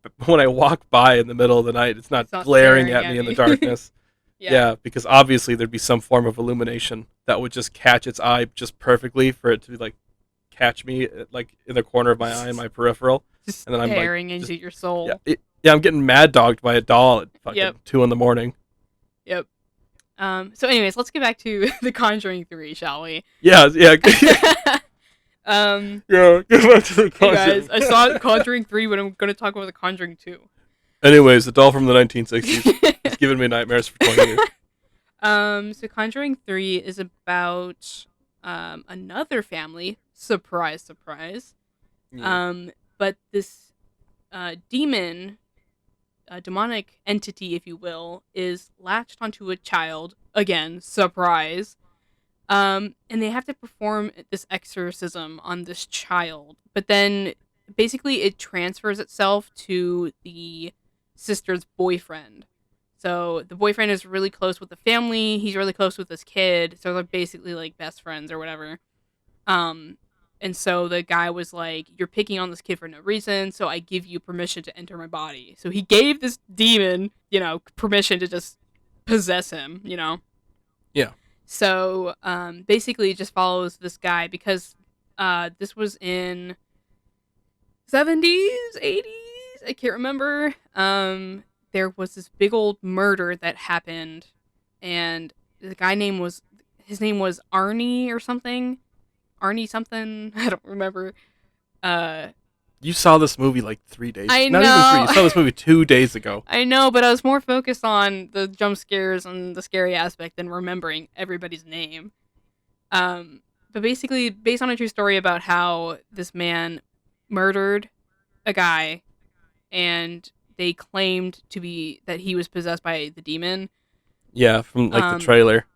by in the middle of the night, it's not It's not glaring staring at at me in the me. darkness." Yeah. Yeah, because obviously there'd be some form of illumination that would just catch its eye just perfectly for it to like catch me like in the corner of my eye in my peripheral, Just and then I'm like, staring just into your soul. yeah, I'm getting mad dogged by a doll at fucking Yep. 2 in the morning. Yep. So anyways, let's get back to The Conjuring 3, shall we? Yeah, yeah, um, yeah. Get back to the hey guys, Conjuring. I saw Conjuring 3, but I'm going to talk about The Conjuring 2. Anyways, the doll from the 1960s has given me nightmares for 20 years. So Conjuring 3 is about another family. Surprise, surprise. Yeah. But this demon, demonic entity, if you will, is latched onto a child. Again, surprise. And they have to perform this exorcism on this child. But then basically it transfers itself to the sister's boyfriend. So the boyfriend is really close with the family. He's really close with this kid. So they're basically like best friends or whatever. Um, and so the guy was like, "You're picking on this kid for no reason, so I give you permission to enter my body." So he gave this demon, permission to just possess him. Yeah. So basically, it just follows this guy because this was in 70s, 80s. I can't remember. there was this big old murder that happened, and the guy his name was Arnie or something. Arnie something. I don't remember. Uh, You saw this movie like 3 days. I Not even three. know. You saw this movie 2 days ago. I know, but I was more focused on the jump scares and the scary aspect than remembering everybody's name. But basically, based on a true story about how this man murdered a guy, and they claimed to be that he was possessed by the demon. Yeah, from like the Um, trailer.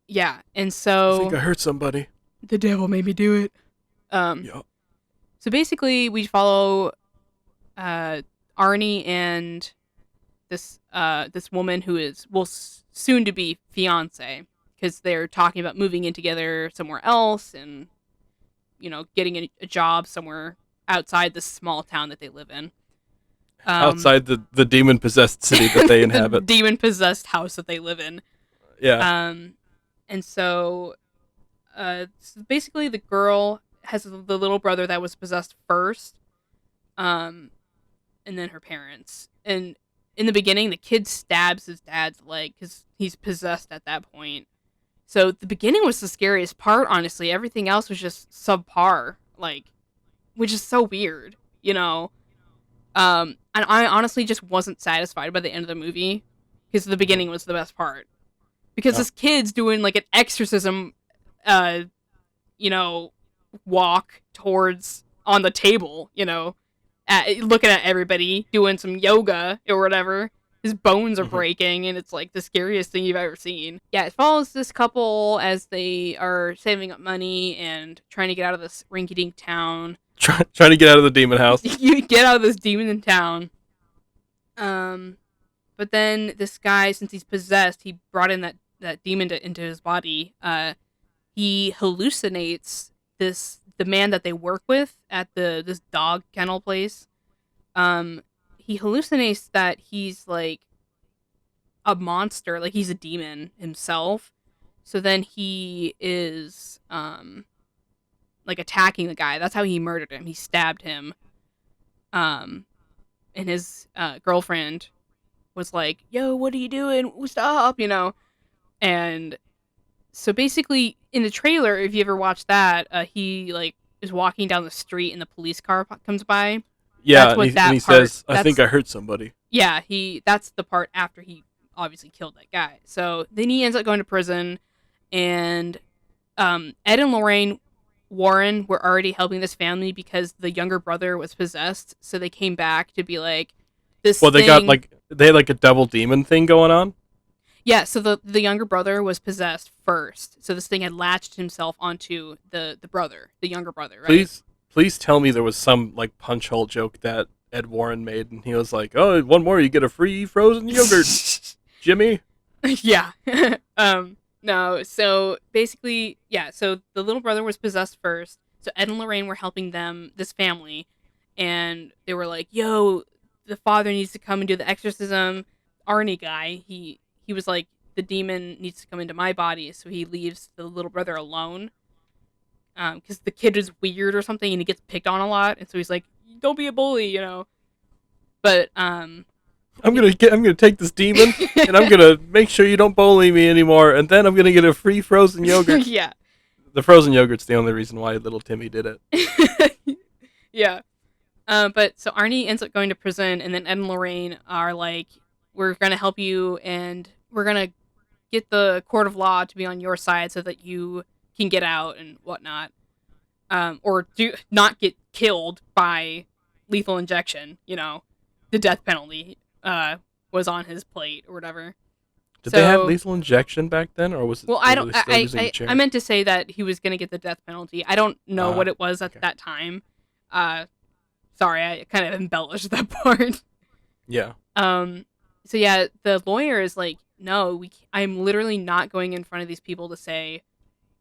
yeah, and I think so I hurt somebody. the devil made me do it. Yup. So basically, we follow Arnie and this woman who is soon to be fiance, because they're talking about moving in together somewhere else, and getting a job somewhere outside the small town that they live in. Outside the demon possessed city that they the inhabit. demon possessed house that they live in. Yeah. And so basically the girl has the little brother that was possessed first, and then her parents. And in the beginning, the kid stabs his dad's leg because he's possessed at that point. So the beginning was the scariest part, honestly. Everything else was just subpar, which is so weird, And I honestly just wasn't satisfied by the end of the movie, because the beginning was the best part. Because this kid's doing like an exorcism, you know, walk towards on the table, looking at everybody doing some yoga or whatever. His bones are breaking, and it's like the scariest thing you've ever seen. Yeah, it follows this couple as they are saving up money and trying to get out of this rinky-dink town. Trying to get out of the demon house. You get out of this demon in town. But then this guy, since he's possessed, he brought in that demon into his body. He hallucinates the man that they work with at this dog kennel place. He hallucinates that he's like a monster, like he's a demon himself. So then he is like attacking the guy. That's how he murdered him. He stabbed him. And his girlfriend was like, "Yo, what are you doing? Stop!" And so basically, in the trailer, if you ever watch that, he like is walking down the street and the police car comes by. Yeah, That's what and he says, "I think I hurt somebody." Yeah, that's the part after he obviously killed that guy. So then he ends up going to prison, and Ed and Lorraine Warren were already helping this family because the younger brother was possessed. So they came back to be like, this. Well, they had like a double demon thing going on. Yeah, so the younger brother was possessed first. So this thing had latched himself onto the younger brother, right? Please tell me there was some like punch hole joke that Ed Warren made, and he was like, "Oh, one more, you get a free frozen yogurt, Jimmy." Yeah. No. So basically, yeah. So the little brother was possessed first. So Ed and Lorraine were helping this family, and they were like, "Yo, the father needs to come and do the exorcism." Arnie guy, he was like, "The demon needs to come into my body," so he leaves the little brother alone. Because the kid is weird or something, and he gets picked on a lot, and so he's like, "Don't be a bully," But I'm gonna take this demon, and I'm gonna make sure you don't bully me anymore, and then I'm gonna get a free frozen yogurt. Yeah. The frozen yogurt's the only reason why little Timmy did it. Yeah. But so Arnie ends up going to prison, and then Ed and Lorraine are like, "We're gonna help you, and we're gonna get the court of law to be on your side so that you can get out and whatnot, or do not get killed by lethal injection. The death penalty was on his plate or whatever." Did they have lethal injection back then, or was it? Well, I don't. I meant to say that he was gonna get the death penalty. I don't know what it was at that time. Sorry, I kind of embellished that part. Yeah. So yeah, the lawyer is like, "No, I'm literally not going in front of these people to say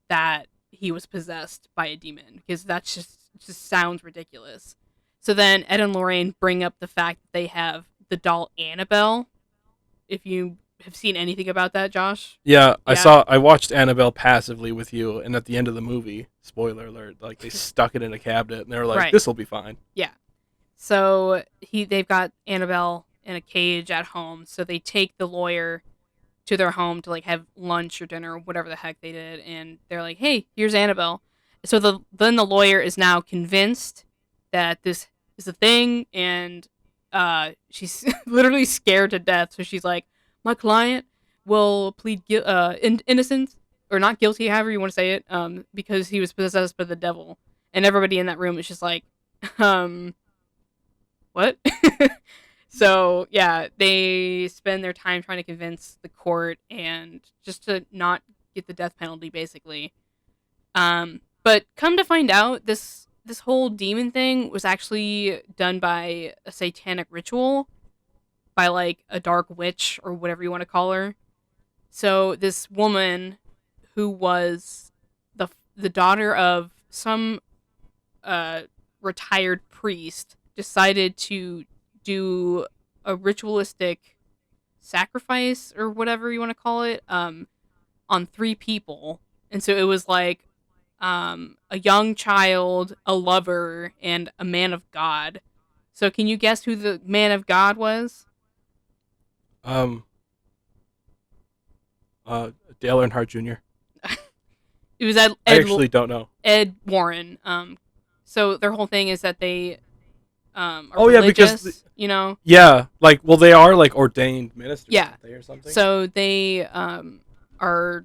that he was possessed by a demon, because that just sounds ridiculous." So then Ed and Lorraine bring up the fact that they have the doll Annabelle. If you have seen anything about that, Josh? Yeah, I watched Annabelle passively with you, and at the end of the movie, spoiler alert, like they stuck it in a cabinet, and they were like, "This will be fine." Yeah. So they've got Annabelle in a cage at home. So they take the lawyer to their home to like have lunch or dinner or whatever the heck they did, and they're like, "Hey, here's Annabelle." So then the lawyer is now convinced that this is a thing, and she's literally scared to death. So she's like, "My client will plead innocent or not guilty, however you want to say it, because he was possessed by the devil." And everybody in that room is just like, um, what? So yeah, they spend their time trying to convince the court and just to not get the death penalty, basically. But come to find out, this whole demon thing was actually done by a satanic ritual by like a dark witch or whatever you want to call her. So this woman who was the daughter of some uh, retired priest decided to do a ritualistic sacrifice or whatever you want to call it on three people. And so it was like a young child, a lover, and a man of God. So can you guess who the man of God was? Um, Dale Earnhardt Jr. It was I actually don't know. Ed Warren. So their whole thing is that they are Oh yeah, because religious, you know. yeah, like well, they are like ordained ministers, Yeah. aren't they, or something? So they are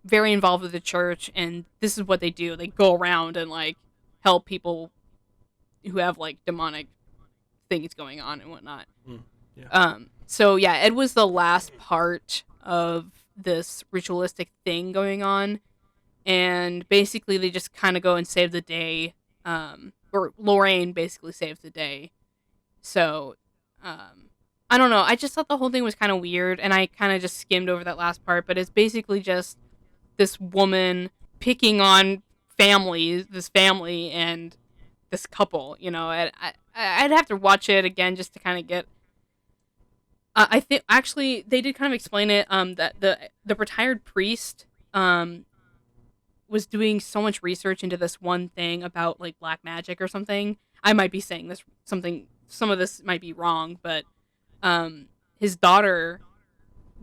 very involved with the church, and this is what they do. They go around and like help people who have like demonic things going on and whatnot. Yeah. So yeah, Ed was the last part of this ritualistic thing going on, and basically they just kind of go and save the day. Or Lorraine basically saves the day. So, I don't know. I just thought the whole thing was kind of weird, and I kind of just skimmed over that last part. But it's basically just this woman picking on this family, and this couple. You know, I'd have to watch it again just to kind of get. I think actually they did kind of explain it. That the retired priest was doing so much research into this one thing about like black magic or something. I might be saying this something. Some of this might be wrong, but his daughter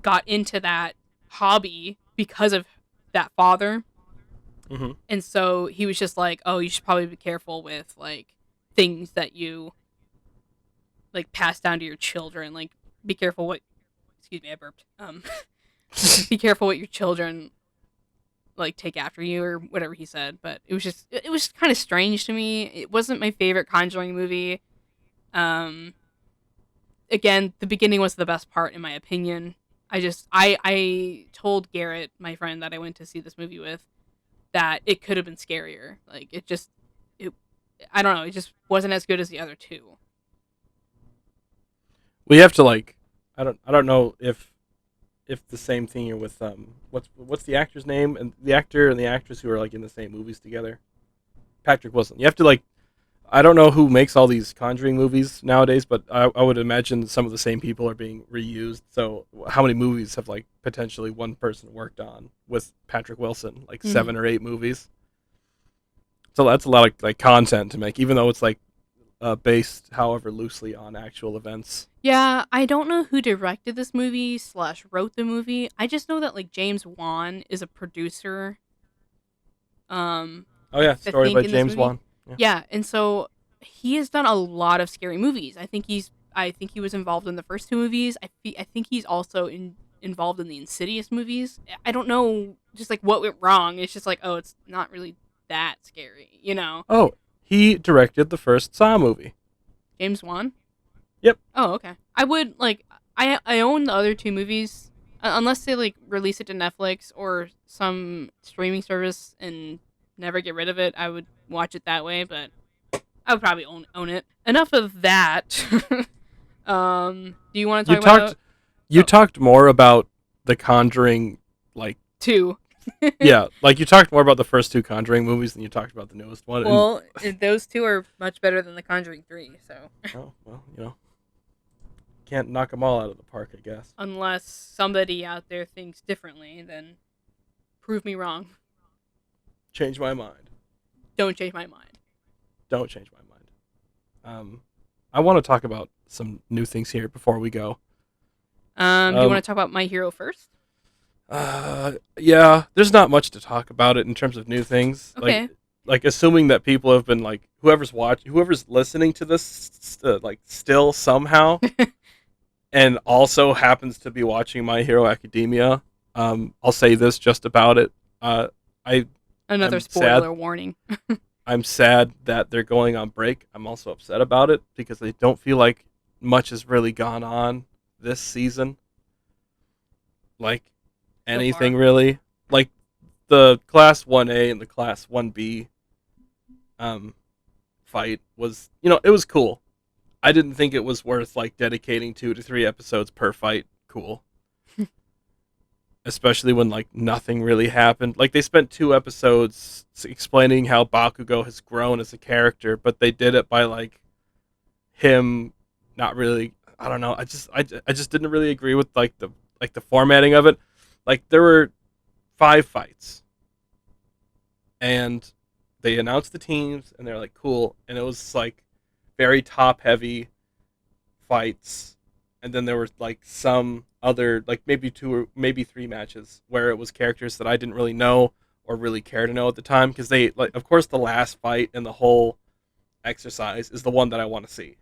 got into that hobby because of that father. Mm-hmm. And so he was just like, "Oh, you should probably be careful with like things that you like pass down to your children. Like, be careful what." Excuse me, I burped. Be careful what your children like take after you or whatever he said. But it was kind of strange to me. It wasn't my favorite Conjuring movie. Again, the beginning was the best part in my opinion. I told Garrett, my friend that I went to see this movie with, that it could have been scarier. Like it I don't know, it just wasn't as good as the other two. We have to like, I don't know if the same thing here with what's the actor's name and the actor and the actress who are like in the same movies together. Patrick Wilson. You have to like, I don't know who makes all these Conjuring movies nowadays, but I would imagine some of the same people are being reused. So how many movies have like potentially one person worked on with Patrick Wilson? Like 7 or 8 movies. So that's a lot of like content to make, even though it's like based, however, loosely on actual events. Yeah, I don't know who directed this movie / wrote the movie. I just know that like James Wan is a producer. Oh yeah, story by James Wan. Yeah, and so he has done a lot of scary movies. I think he was involved in the first 2 movies. I think he's also involved in the Insidious movies. I don't know just like what went wrong. It's just like, oh, it's not really that scary, you know. Oh, he directed the first Saw movie. James Wan? Yep. Oh, okay. I would like I own the other 2 movies unless they like release it to Netflix or some streaming service and never get rid of it. I would watch it that way, but I would probably own it. Enough of that. Do you want to talk about? You talked more about the Conjuring, like 2? yeah, like you talked more about the first 2 Conjuring movies than you talked about the newest one. Well, those 2 are much better than the Conjuring 3. So. Oh well, you know, can't knock them all out of the park, I guess. Unless somebody out there thinks differently, then prove me wrong. Change my mind. Don't change my mind. Don't change my mind. I want to talk about some new things here before we go. Do you Um, want to talk about My Hero first? yeah, there's not much to talk about it in terms of new things. Okay. Like assuming that people have been like whoever's listening to this, like still somehow, and also happens to be watching My Hero Academia. I'll say this just about it. I Another am sad. spoiler warning. I'm sad that they're going on break. I'm also upset about it because I don't feel like much has really gone on this season. Like So anything far. really. Like the Class 1A and the Class 1B um, fight was, it was cool. I didn't think it was worth like dedicating 2 to 3 episodes per fight. Cool. Especially when like nothing really happened. Like they spent 2 episodes explaining how Bakugo has grown as a character, but they did it by like him not really. I don't know. I just didn't really agree with like the formatting of it. Like there were 5 fights, and they announced the teams, and they're like cool, and it was like very top heavy fights, and then there were like some other like maybe 2 or maybe 3 matches where it was characters that I didn't really know or really care to know at the time because they like of course the last fight in the whole exercise is the one that I want to see.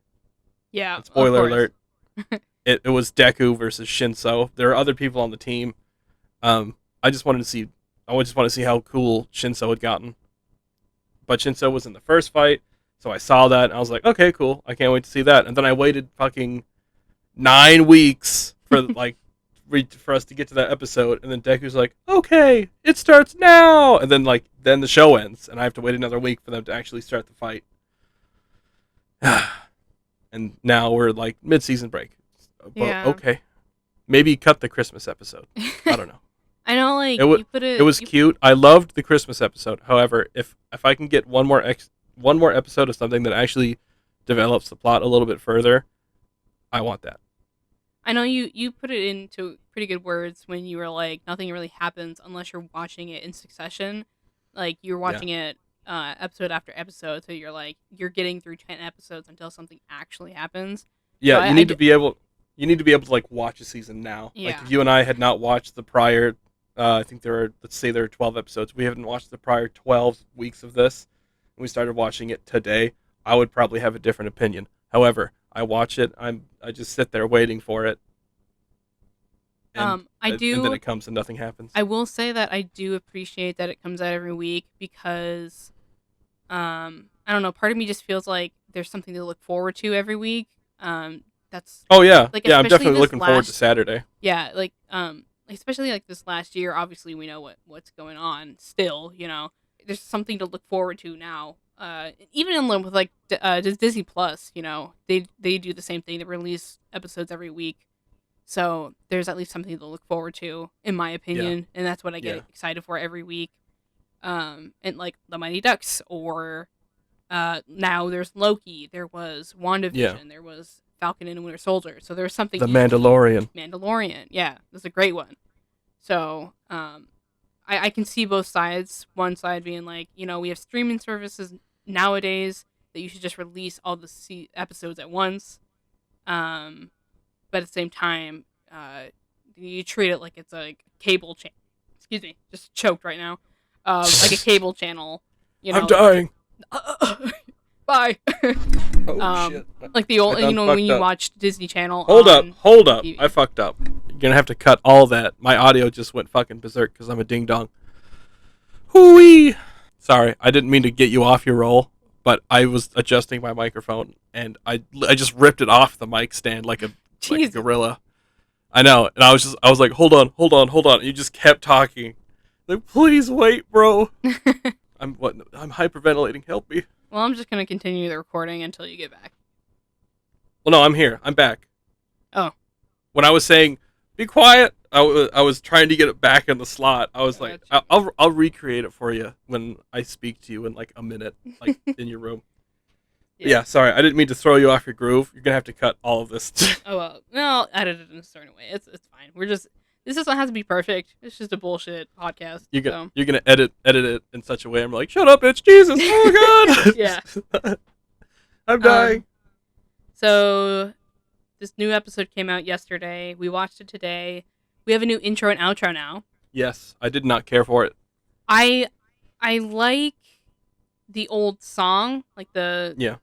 Yeah, And of spoiler course. alert, it was Deku versus Shinso. There are other people on the team. I just wanted to see I just want to see how cool Shinso had gotten. But Shinso was in the first fight, so I saw that and I was like, okay, cool. I can't wait to see that. And then I waited fucking 9 weeks for like for us to get to that episode, and then Deku's like, okay, it starts now, and then the show ends, and I have to wait another week for them to actually start the fight. And now we're like mid-season break, but Yeah. okay, maybe cut the Christmas episode. I don't know. I know, like It was you put it it. was cute. I loved the Christmas episode. However, if I can get one more episode of something that actually develops the plot a little bit further, I want that. I know you put it into pretty good words when you were like nothing really happens unless you're watching it in succession. Like you're Yeah. watching it episode after episode, so you're getting through 10 episodes until something actually happens. Yeah, So you need to be able to like watch a season now. Like yeah. if you and I had not watched the prior I think let's say there are 12 episodes. We haven't watched the prior 12 weeks of this, and we started watching it today. I would probably have a different opinion. However, I watch it. I just sit there waiting for it, and I and then do. it comes and nothing happens. I will say that I do appreciate that it comes out every week because I don't know, part of me just feels like there's something to look forward to every week. That's Oh yeah, like yeah. I'm especially definitely this looking forward to last Saturday. yeah, like especially like this last year, obviously we know what's going on still, There's something to look forward to now. Even in line with like Disney Plus, they do the same thing. They release episodes every week. So there's at least something to look forward to, in my Yeah, opinion, and that's what I get yeah, excited for every week. And like the Mighty Ducks, or now there's Loki. There was yeah. WandaVision. There was Falcon and Winter Soldier. So there's something The each week. Mandalorian. Mandalorian, yeah, that's a great one. So I can see both sides. One side being like, we have streaming services nowadays that you should just release all the episodes at once. But at the same time, you treat it like it's a cable channel. Excuse me, just choked right now. Like a cable channel, I'm like dying. bye. Oh shit! Like the I old, done when fucked you up. watch Disney Channel Hold up, on hold up. I TV. fucked up. You're gonna have to cut all that. My audio just went fucking berserk because I'm a ding dong. Hooey! Sorry, I didn't mean to get you off your roll, but I was adjusting my microphone and I just ripped it off the mic stand like a Jesus. gorilla. I know, and I was like, hold on, hold on, hold on. And you just kept talking. Like, please wait, bro. I'm hyperventilating. Help me. Well, I'm just gonna continue the recording until you get back. Well, no, I'm here. I'm back. Oh, When I was saying, be quiet, I was trying to get it back in the slot. I was like, gotcha. I'll recreate it for you when I speak to you in like a minute, like in your room. But yeah, sorry, I didn't mean to throw you off your groove. You're gonna have to cut all of this. Oh well, no, I'll edit it in a certain way. It's fine. This doesn't have to be perfect. It's just a bullshit podcast. So You're gonna edit it in such a way. I'm like, shut up, bitch, Jesus, oh god, yeah. I'm dying. So this new episode came out yesterday. We watched it today. We have a new intro and outro now. Yes, I did not care for it. I I like the old song, like Yeah,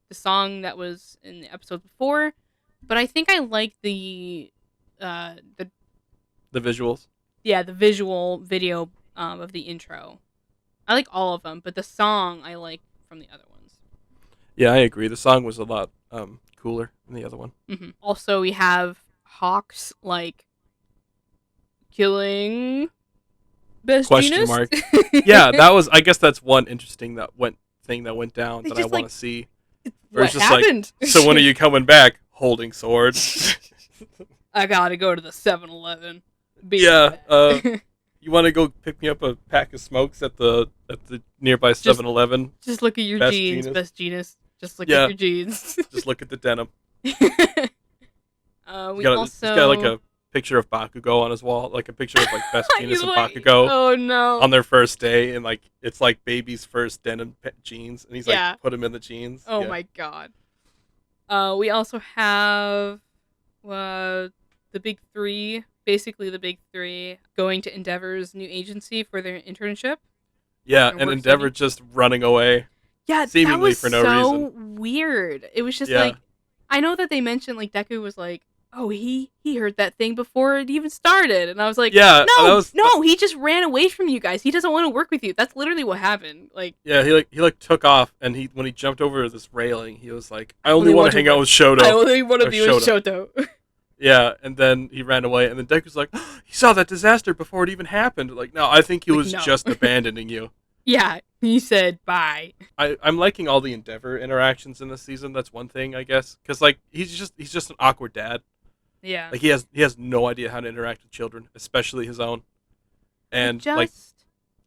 the song that was in the episode before, but I think I like the the visuals. the visual video of the intro. I like all of them, but the song I like from the other ones. Yeah, I agree. The song was a lot cooler than the other one. Also, we have Hawks like killing best Question genus. mark. Yeah, that was. I guess that's one interesting thing that went down It's that I just want like, to see. Where what it's just happened? like, so when are you coming back? Holding sword. I gotta go to the 7-Eleven. Yeah. You want to go pick me up a pack of smokes at the nearby 7-Eleven? Just look at your Best jeans, genus. best genus. Just look Yeah. at your jeans. Just look at the denim. We He's got like a picture of Bakugo on his wall, like a picture of like best genus and Bakugo oh no. on their first day, and like it's like baby's first denim jeans, and he's Yeah. like put him in the jeans. Oh Yeah. my god. We also have the big three, basically the big three, going to Endeavor's new agency for their internship. Yeah, and and work Endeavor study. just running away. Yeah, that Seemingly was for no so reason. weird. It was just Yeah. like, I know that they mentioned like Deku was like, oh, he heard that thing before it even started, and I was like, Yeah, no, he just ran away from you guys. He doesn't want to work with you. That's literally what happened. Like, Yeah, he took off, and when he jumped over this railing, he was like, "I only want to hang out with Shoto." I only want to Or be with Shoto. Yeah, and then he ran away, and then Deku's like, "He saw that disaster before it even happened." Like, no, I think he Like, was no. just abandoning you. Yeah, he said bye. I'm liking all the Endeavor interactions in this season. That's one thing, I guess, because like he's just an awkward dad. Yeah. Like he has no idea how to interact with children, especially his own. And like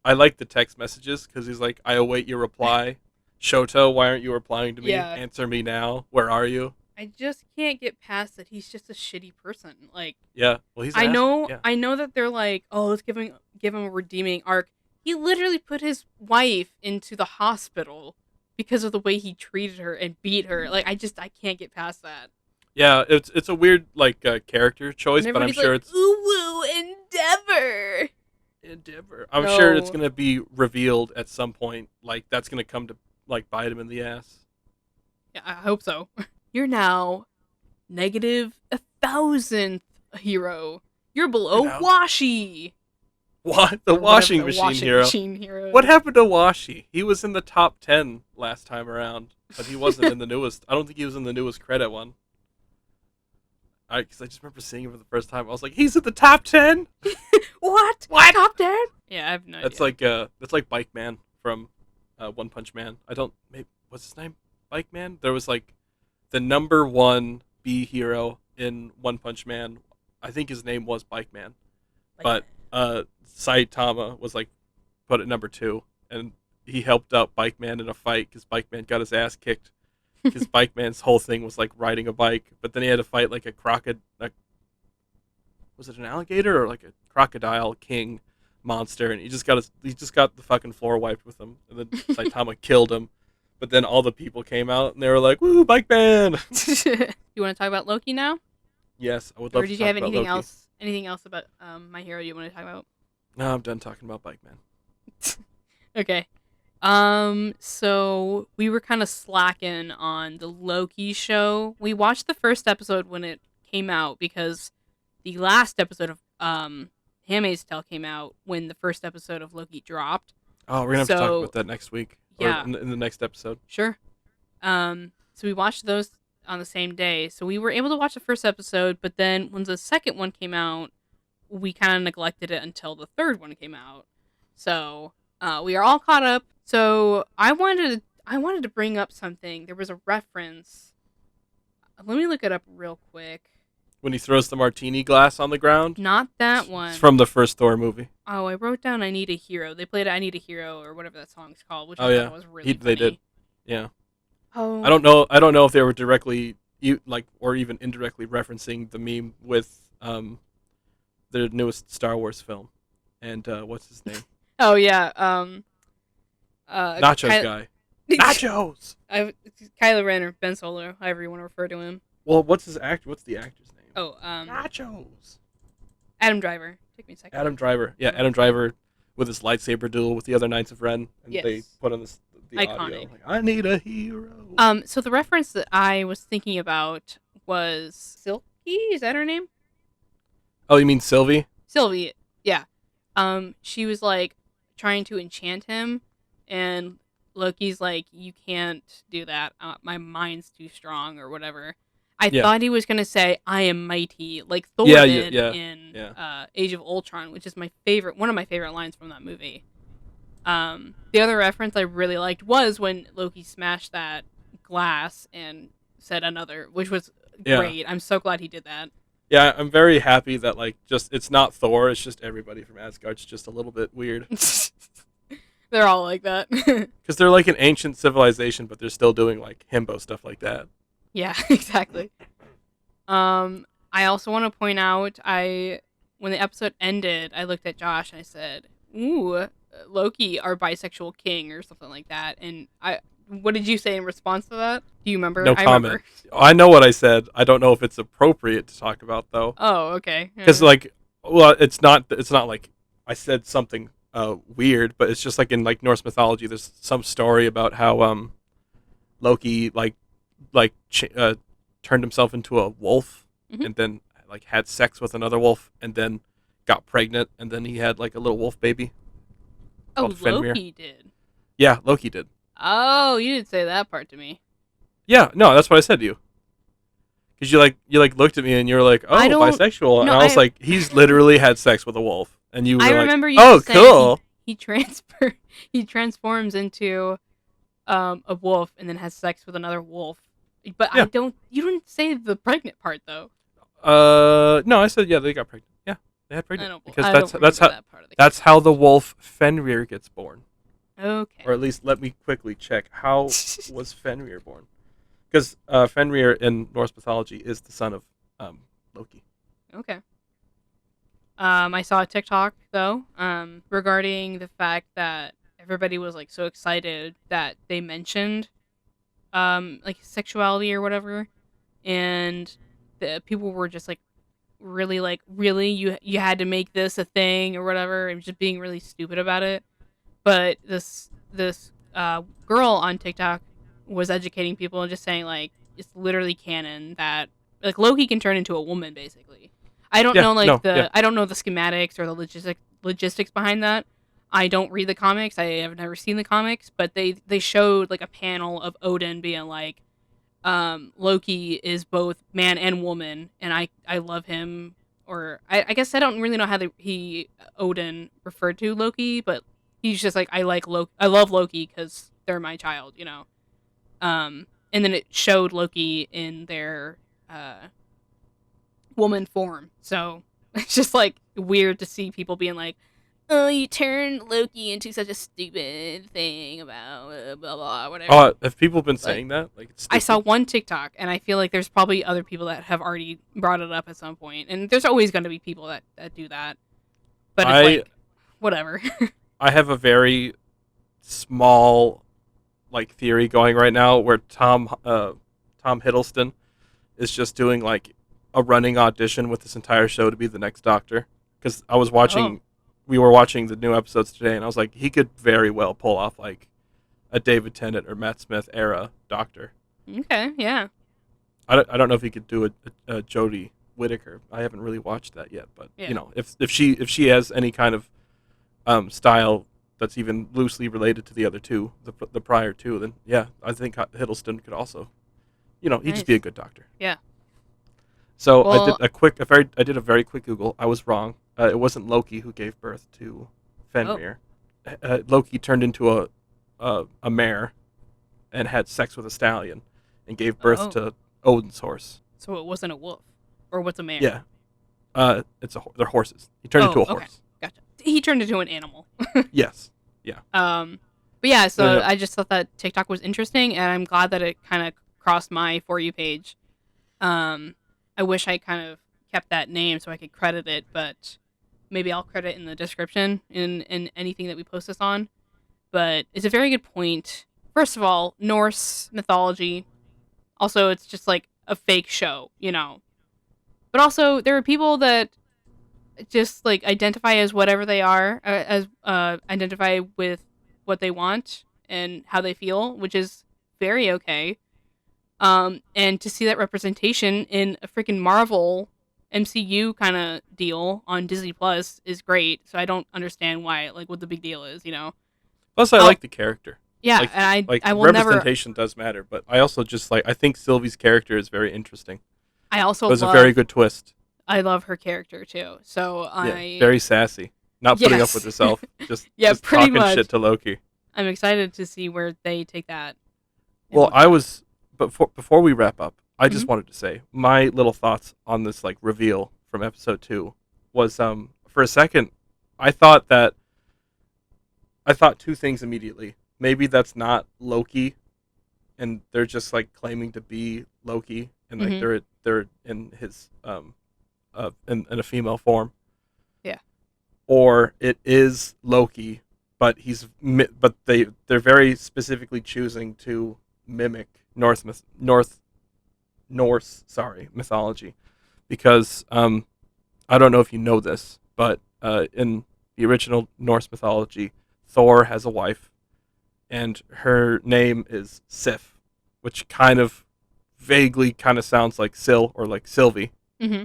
I like the text messages because he's like, "I await your reply, Shoto. Why aren't you replying to me? Yeah. Answer me now. Where are you?" I just can't get past that he's just a shitty person. Like, Yeah. Well, he's. I know Yeah. I know that they're like, oh, let's give him a redeeming arc. He literally put his wife into the hospital because of the way he treated her and beat her. Like, I can't get past that. Yeah, it's a weird like character choice, And but I'm everybody's sure like, it's ooh woo Endeavor. Endeavor. I'm sure it's No. gonna be revealed at some point. Like that's gonna come to like bite him in the ass. Yeah, I hope so. You're now negative 1,000th hero. You're below You know? Washi. What the Or whatever, washing the machine washing hero? machine hero. What happened to Washi? He was in the top 10 last time around, but he wasn't in the newest. I don't think he was in the newest credit one. Because I just remember seeing him for the first time. I was like, he's in the top 10. What? What? Top 10? Yeah, I have no That's idea. like Bike Man from One Punch Man. Maybe what's his name? Bike Man. There was like the number one B hero in One Punch Man. I think his name was Bike Man, but Saitama was like put at number 2, and he helped out Bike Man in a fight because Bike Man got his ass kicked. Because Bike Man's whole thing was like riding a bike, but then he had to fight like a crocodile. Was it an alligator or like a crocodile king monster? And he just got the fucking floor wiped with him, and then Saitama killed him. But then all the people came out and they were like, "Woo, Bike Man!" You want to talk about Loki now? Yes, I would love Or to did talk you have about anything Loki. else? Anything else about My Hero you want to talk about? No, I'm done talking about Bike Man. Okay. So we were kind of slacking on the Loki show. We watched the first episode when it came out because the last episode of Handmaid's Tale came out when the first episode of Loki dropped. Oh, we're gonna have to talk So- about that next week. Yeah. Or in the next episode. Sure. So we watched those on the same day. So we were able to watch the first episode, but then when the second one came out, we kind of neglected it until the third one came out. So we are all caught up. So I wanted to bring up something. There was a reference. Let me look it up real quick. When he throws the martini glass on the ground. Not that one. It's from the first Thor movie. Oh, I wrote down "I Need a Hero." They played "I Need a Hero" or whatever that song's called, which Oh, I yeah. thought was really They funny. did. Yeah. Oh, I don't know if they were directly or even indirectly referencing the meme with the newest Star Wars film. And what's his name? Oh yeah. Nachos guy. Nachos. Kylo Ren or Ben Solo, however you want to refer to him. Well, what's his act? What's the actor's name? Oh, Nachos. Adam Driver. Take me a second. Adam Driver. Yeah, Adam Driver with his lightsaber duel with the other Knights of Ren, and Yes. they put on the Iconic. audio. Like, I need a hero. So the reference that I was thinking about was Silky. Is that her name? Oh, you mean Sylvie? Sylvie. Yeah. She was like trying to enchant him, and Loki's like, "You can't do that. My mind's too strong, or whatever." I Yeah. thought he was gonna say, "I am mighty," like Thor Yeah, did yeah, in yeah. Age of Ultron, which is one of my favorite lines from that movie. The other reference I really liked was when Loki smashed that glass and said another, which was Yeah. great. I'm so glad he did that. Yeah, I'm very happy that like just it's not Thor, it's just everybody from Asgard's just a little bit weird. They're all like that. Because they're like an ancient civilization, but they're still doing like himbo stuff like that. Yeah, exactly. I also want to point out, when the episode ended, I looked at Josh and I said, "Ooh, Loki, our bisexual king," or something like that. And what did you say in response to that? Do you remember? No I comment. remember. I know what I said. I don't know if it's appropriate to talk about though. Oh, okay. Because like, well, it's not like I said something weird, but it's just like in like Norse mythology, there's some story about how Loki turned himself into a wolf and then like had sex with another wolf and then got pregnant and then he had like a little wolf baby. Oh, Fenrir. Loki did. Yeah, Loki did. Oh, you didn't say that part to me. Yeah, no, that's what I said to you. Because you looked at me and you were like, "Oh, bisexual," and I was like, "He's literally had sex with a wolf," and you were like, remember you "Oh, saying cool." He transforms into a wolf and then has sex with another wolf. But Yeah. you didn't say the pregnant part though. No, I said they got pregnant. Yeah, they had pregnant because that's how the wolf Fenrir gets born. Okay. Or at least let me quickly check how was Fenrir born, because Fenrir in Norse mythology is the son of Loki. Okay. I saw a TikTok though, regarding the fact that everybody was like so excited that they mentioned like sexuality or whatever, and the people were just like really you had to make this a thing or whatever, and just being really stupid about it. But this girl on TikTok was educating people and just saying like it's literally canon that like Loki can turn into a woman basically. I don't know I don't know the schematics or the logistics behind that. I don't read the comics. I have never seen the comics, but they showed like a panel of Odin being like, Loki is both man and woman, and I love him. Or I guess I don't really know how Odin referred to Loki, but he's just like, I love Loki because they're my child, you know. And then it showed Loki in their woman form, so it's just like weird to see people being like, "Oh, you turned Loki into such a stupid thing about blah blah whatever." Oh, have people been saying that? Like, it's I saw one TikTok, and I feel like there's probably other people that have already brought it up at some point, and there's always going to be people that do that. But it's like, whatever. I have a very small like theory going right now where Tom Hiddleston is just doing like a running audition with this entire show to be the next Doctor. Because I was watching, we were watching the new episodes today, and I was like, he could very well pull off like a David Tennant or Matt Smith era Doctor. Okay, yeah. I don't know if he could do a Jodie Whittaker. I haven't really watched that yet, but you know, if she has any kind of style that's even loosely related to the other two, the prior two, then yeah, I think Hiddleston could also, you know, he'd just be a good Doctor. Yeah. So I did a very quick Google. I was wrong. It wasn't Loki who gave birth to Fenrir. Loki turned into a mare and had sex with a stallion and gave birth to Odin's horse. So it wasn't a wolf, or what's a mare? Yeah. They're horses. He turned into a horse. Okay. Gotcha. He turned into an animal. Yes. Yeah. But yeah, so I just thought that TikTok was interesting, and I'm glad that it kind of crossed my For You page. I wish I kind of kept that name so I could credit it, but maybe I'll credit it in the description in anything that we post this on. But it's a very good point first of all, Norse mythology. Also, it's just like a fake show, you know. But also, there are people that just like identify as whatever they are, as identify with what they want and how they feel, which is very okay. And to see that representation in a freaking Marvel MCU kind of deal on Disney Plus is great. So I don't understand why, like, what the big deal is, you know? Plus, I I'll, like the character. yeah, Like and I will never. representation does matter, but I also just like I think Sylvie's character is very interesting. I also It was a very love. good twist. I love her character too. So Yeah, I very sassy. Not putting up with yes, herself, just yeah, just pretty talking much. shit to Loki. I'm excited to see where they take that and Well, I whatnot. was before we wrap up, I Hmm. just wanted to say my little thoughts on this like reveal from episode 2 was for a second I thought two things immediately. Maybe that's not Loki and they're just like claiming to be Loki and like Hmm. they're in his in a female form, Yeah. or it is Loki, but they're very specifically choosing to mimic Norse mythology, because I don't know if you know this, but in the original Norse mythology, Thor has a wife, and her name is Sif, which kind of vaguely kind of sounds like Sil or like Sylvie, Hmm.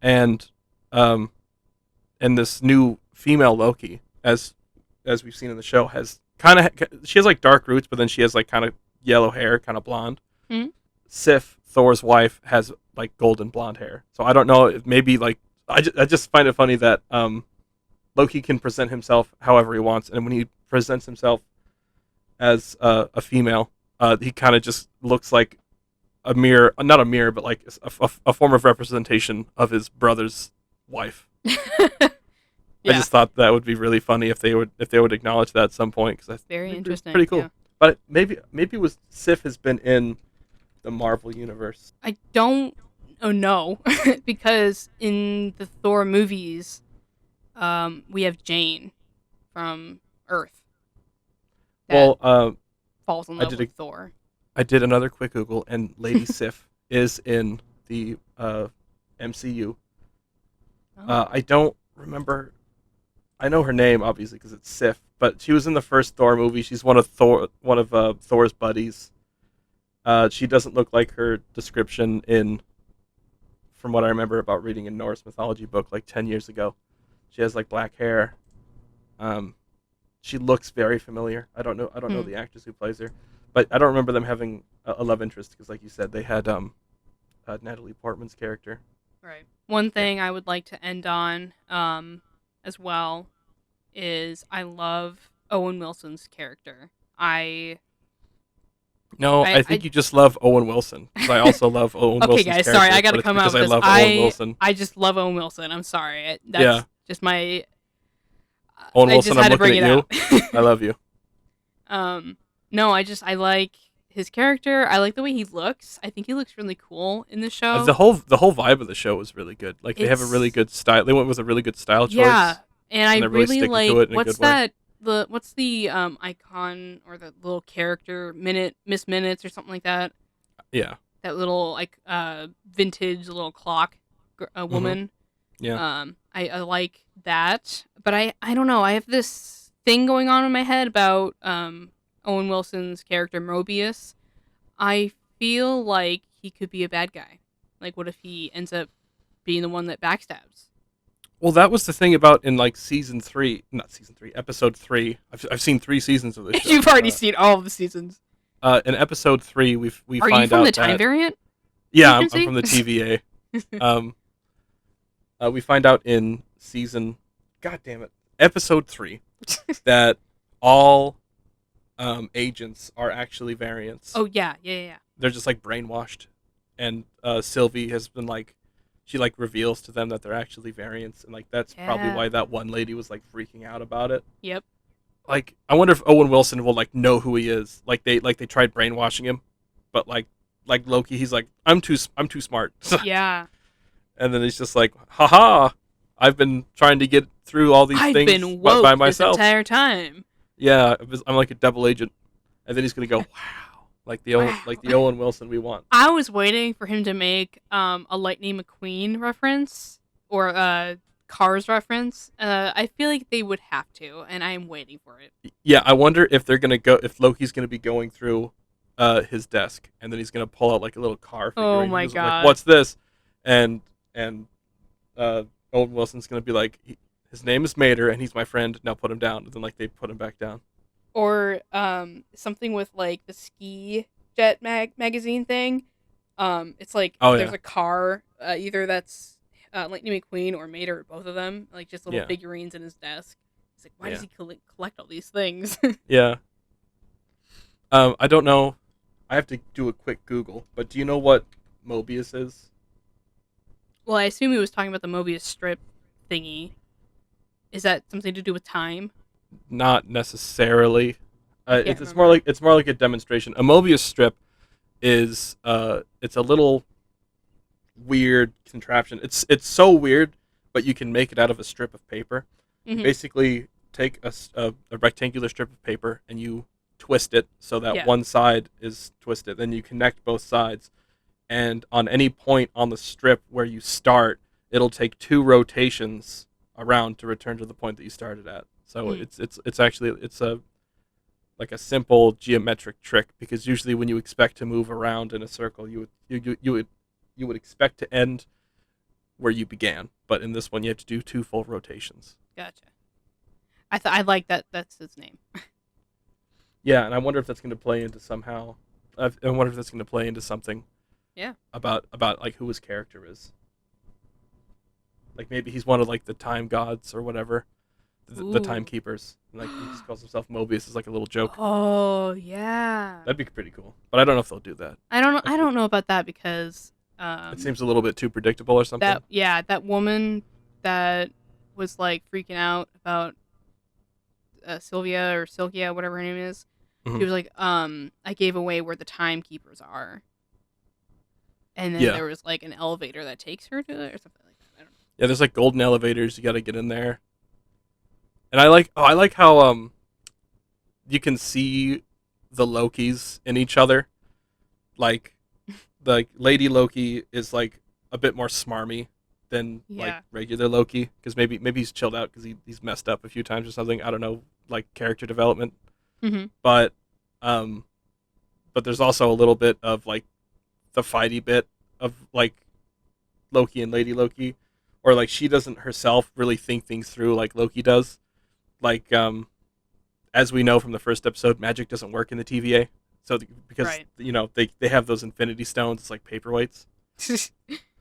and um, and this new female Loki, as we've seen in the show, has kind of she has like dark roots, but then she has like kind of yellow hair, kind of blonde. Hmm. Sif, Thor's wife, has like golden blonde hair. So I don't know if maybe like I just find it funny that Loki can present himself however he wants, and when he presents himself as a female, he kind of just looks like a mirror, not a mirror, but like a form of representation of his brother's wife. I Yeah. just thought that would be really funny if they would acknowledge that at some point, because that's Very pretty interesting. cool. Yeah. But maybe it was Sif has been in the Marvel universe. I don't know because in the Thor movies, we have Jane from Earth that Well, falls in I love did with Thor. I did another quick Google, and Lady Sif is in the MCU. Oh. I don't remember. I know her name obviously because it's Sif, but she was in the first Thor movie. She's one of Thor's buddies. She doesn't look like her description in, from what I remember about reading a Norse mythology book like 10 years ago. She has like black hair. Um, she looks very familiar. I don't know Hmm. the actress who plays her, but I don't remember them having a love interest because, like you said, they had Natalie Portman's character. Right. One Yeah. thing I would like to end on, as well, is I love Owen Wilson's character. I, No, I I think you just love Owen Wilson, because I also love Owen okay, Wilson's guys. Sorry, character, I got but to it's come out because with I this. love Owen Wilson. I just love Owen Wilson. I'm sorry. Yeah, That's just my. Owen I just Wilson, I'm had to looking bring at it you. out. I love you. No, I like his character. I like the way he looks. I think he looks really cool in the show. The whole vibe of the show was really good. Like they have a really It's good style. They went with a really good style yeah, choice, and I and they're really really sticking like to it in a good way. what's the icon or the little character Miss Minutes or something like that. Yeah. That little like vintage little clock Hmm. woman. Yeah. I like that, but I don't know. I have this thing going on in my head about Owen Wilson's character Mobius. I feel like he could be a bad guy. Like, what if he ends up being the one that backstabs? Well, that was the thing about in like season 3, not season 3, episode 3. I've seen 3 seasons of this show. You've already seen all of the seasons. In episode 3, we Are you find from the out time that variant yeah, I'm agency? from the TVA. Um, we find out in season, god damn it, episode 3, that all agents are actually variants. Oh yeah, yeah, yeah. They're just like brainwashed, and Sylvie has been like, she like reveals to them that they're actually variants, and like that's probably Yeah. why that one lady was like freaking out about it. Yep. Like I wonder if Owen Wilson will like know who he is. Like they tried brainwashing him, but like Loki, he's like I'm too smart, Yeah. and then he's just like, haha, I've been trying to get through all these I've things been by woke this myself. entire time. Yeah, I'm like a double agent. and then he's gonna go, "Wow," like Wow. the Owen Wilson we want. I was waiting for him to make a Lightning McQueen reference or a Cars reference. I feel like they would have to, and I am waiting for it. Yeah, I wonder if they're gonna go if Loki's gonna be going through his desk, and then he's gonna pull out like a little car Oh figurine. my He's like, god. "What's this?" And and Owen Wilson's gonna be like, "His name is Mater, and he's my friend. Now put him down." And then like they put him back down. Or something with like the ski jet magazine thing. It's like Oh there's yeah, a car, either that's Lightning McQueen or Mater or both of them, like just little yeah, figurines in his desk. He's like, why does yeah, he collect all these things? yeah. I don't know. I have to do a quick Google, but do you know what Mobius is? Well, I assume he was talking about the Mobius strip thingy. Is that something to do with time? Not necessarily. Can't It's remember. it's more like a demonstration. A Mobius strip is it's a little weird contraption. It's so weird, but you can make it out of a strip of paper. You Hmm. basically take a rectangular strip of paper and you twist it so that Yeah. one side is twisted. Then you connect both sides, and on any point on the strip where you start, it'll take two rotations around to return to the point that you started at. So Mm. it's actually it's a like a simple geometric trick, because usually when you expect to move around in a circle, you would expect to end where you began, but in this one you have to do two full rotations. Gotcha. I like that. That's his name. Yeah, and I wonder if that's going to play into somehow. I wonder if that's going to play into something Yeah. about like who his character is. Like maybe he's one of like the time gods or whatever, the Ooh. timekeepers. And, like he just calls himself Mobius as like a little joke. Oh yeah. That'd be pretty cool, but I don't know if they'll do that. I don't know. That's I don't know about that because It um seems a little bit too predictable or something. that woman that was like freaking out about Sylvia or Sylvia, whatever her name is. She Hmm. was like, I gave away where the timekeepers are, and then Yeah, there was like an elevator that takes her to it or something like that. I don't yeah. There's like golden elevators. You got to get in there, and I like how you can see the Lokis in each other. Like the Lady Loki is like a bit more smarmy than know. like Yeah. regular Loki, because maybe he's chilled out because he's messed up a few times or something. I don't know, like character development, Hmm. but um, but there's also a little bit of like the fighty bit of like Loki and Lady Loki, or like she doesn't herself really think things through like Loki does. Like as we know from the first episode, magic doesn't work in the TVA. So because Right. they have those Infinity Stones, it's like paperweights.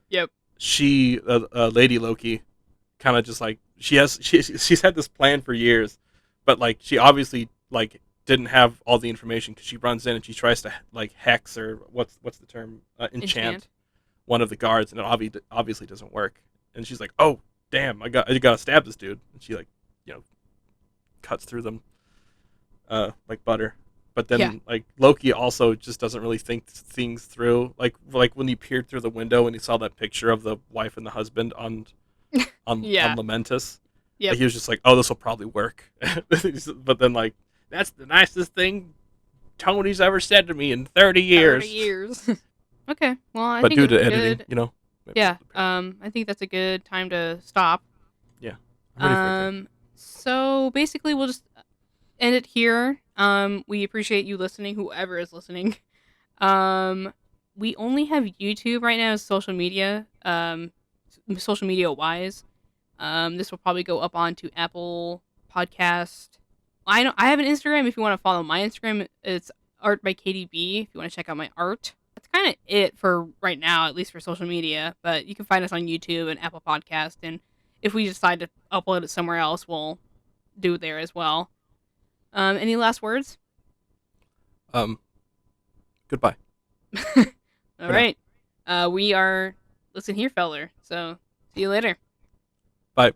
Yep. She Lady Loki kind of just like she's had this plan for years, but like she obviously like didn't have all the information, because she runs in and she tries to like hex, or what's the term, enchant Enchant. one of the guards, and it obviously doesn't work. And she's like, "Oh damn, I gotta stab this dude," and she like you know cuts through them like butter. But Yeah. then like Loki also just doesn't really think things through. Like when he peered through the window and he saw that picture of the wife and the husband on Yeah. Lamentus, like Yep. he was just like, "Oh, this will probably work." But then like, "That's the nicest thing Tony's ever said to me in 30 30 years." years. Okay. Well, I But think due it's to a editing, good. maybe Yeah. apparently. I think that's a good time to stop. Yeah, I'm ready for a drink. So basically, we'll just end it here. We appreciate you listening, whoever is listening. Um, we only have YouTube right now as social media. Social media wise. This will probably go up onto Apple Podcast. I have an Instagram. If you want to follow my Instagram, it's art by KDB. If you want to check out my art, that's kind of it for right now, at least for social media. But you can find us on YouTube and Apple Podcast, and if we decide to upload it somewhere else, we'll do it there as well. Any last words? Um, Goodbye All for now. right. We are listen here, feller. So see you later. Bye.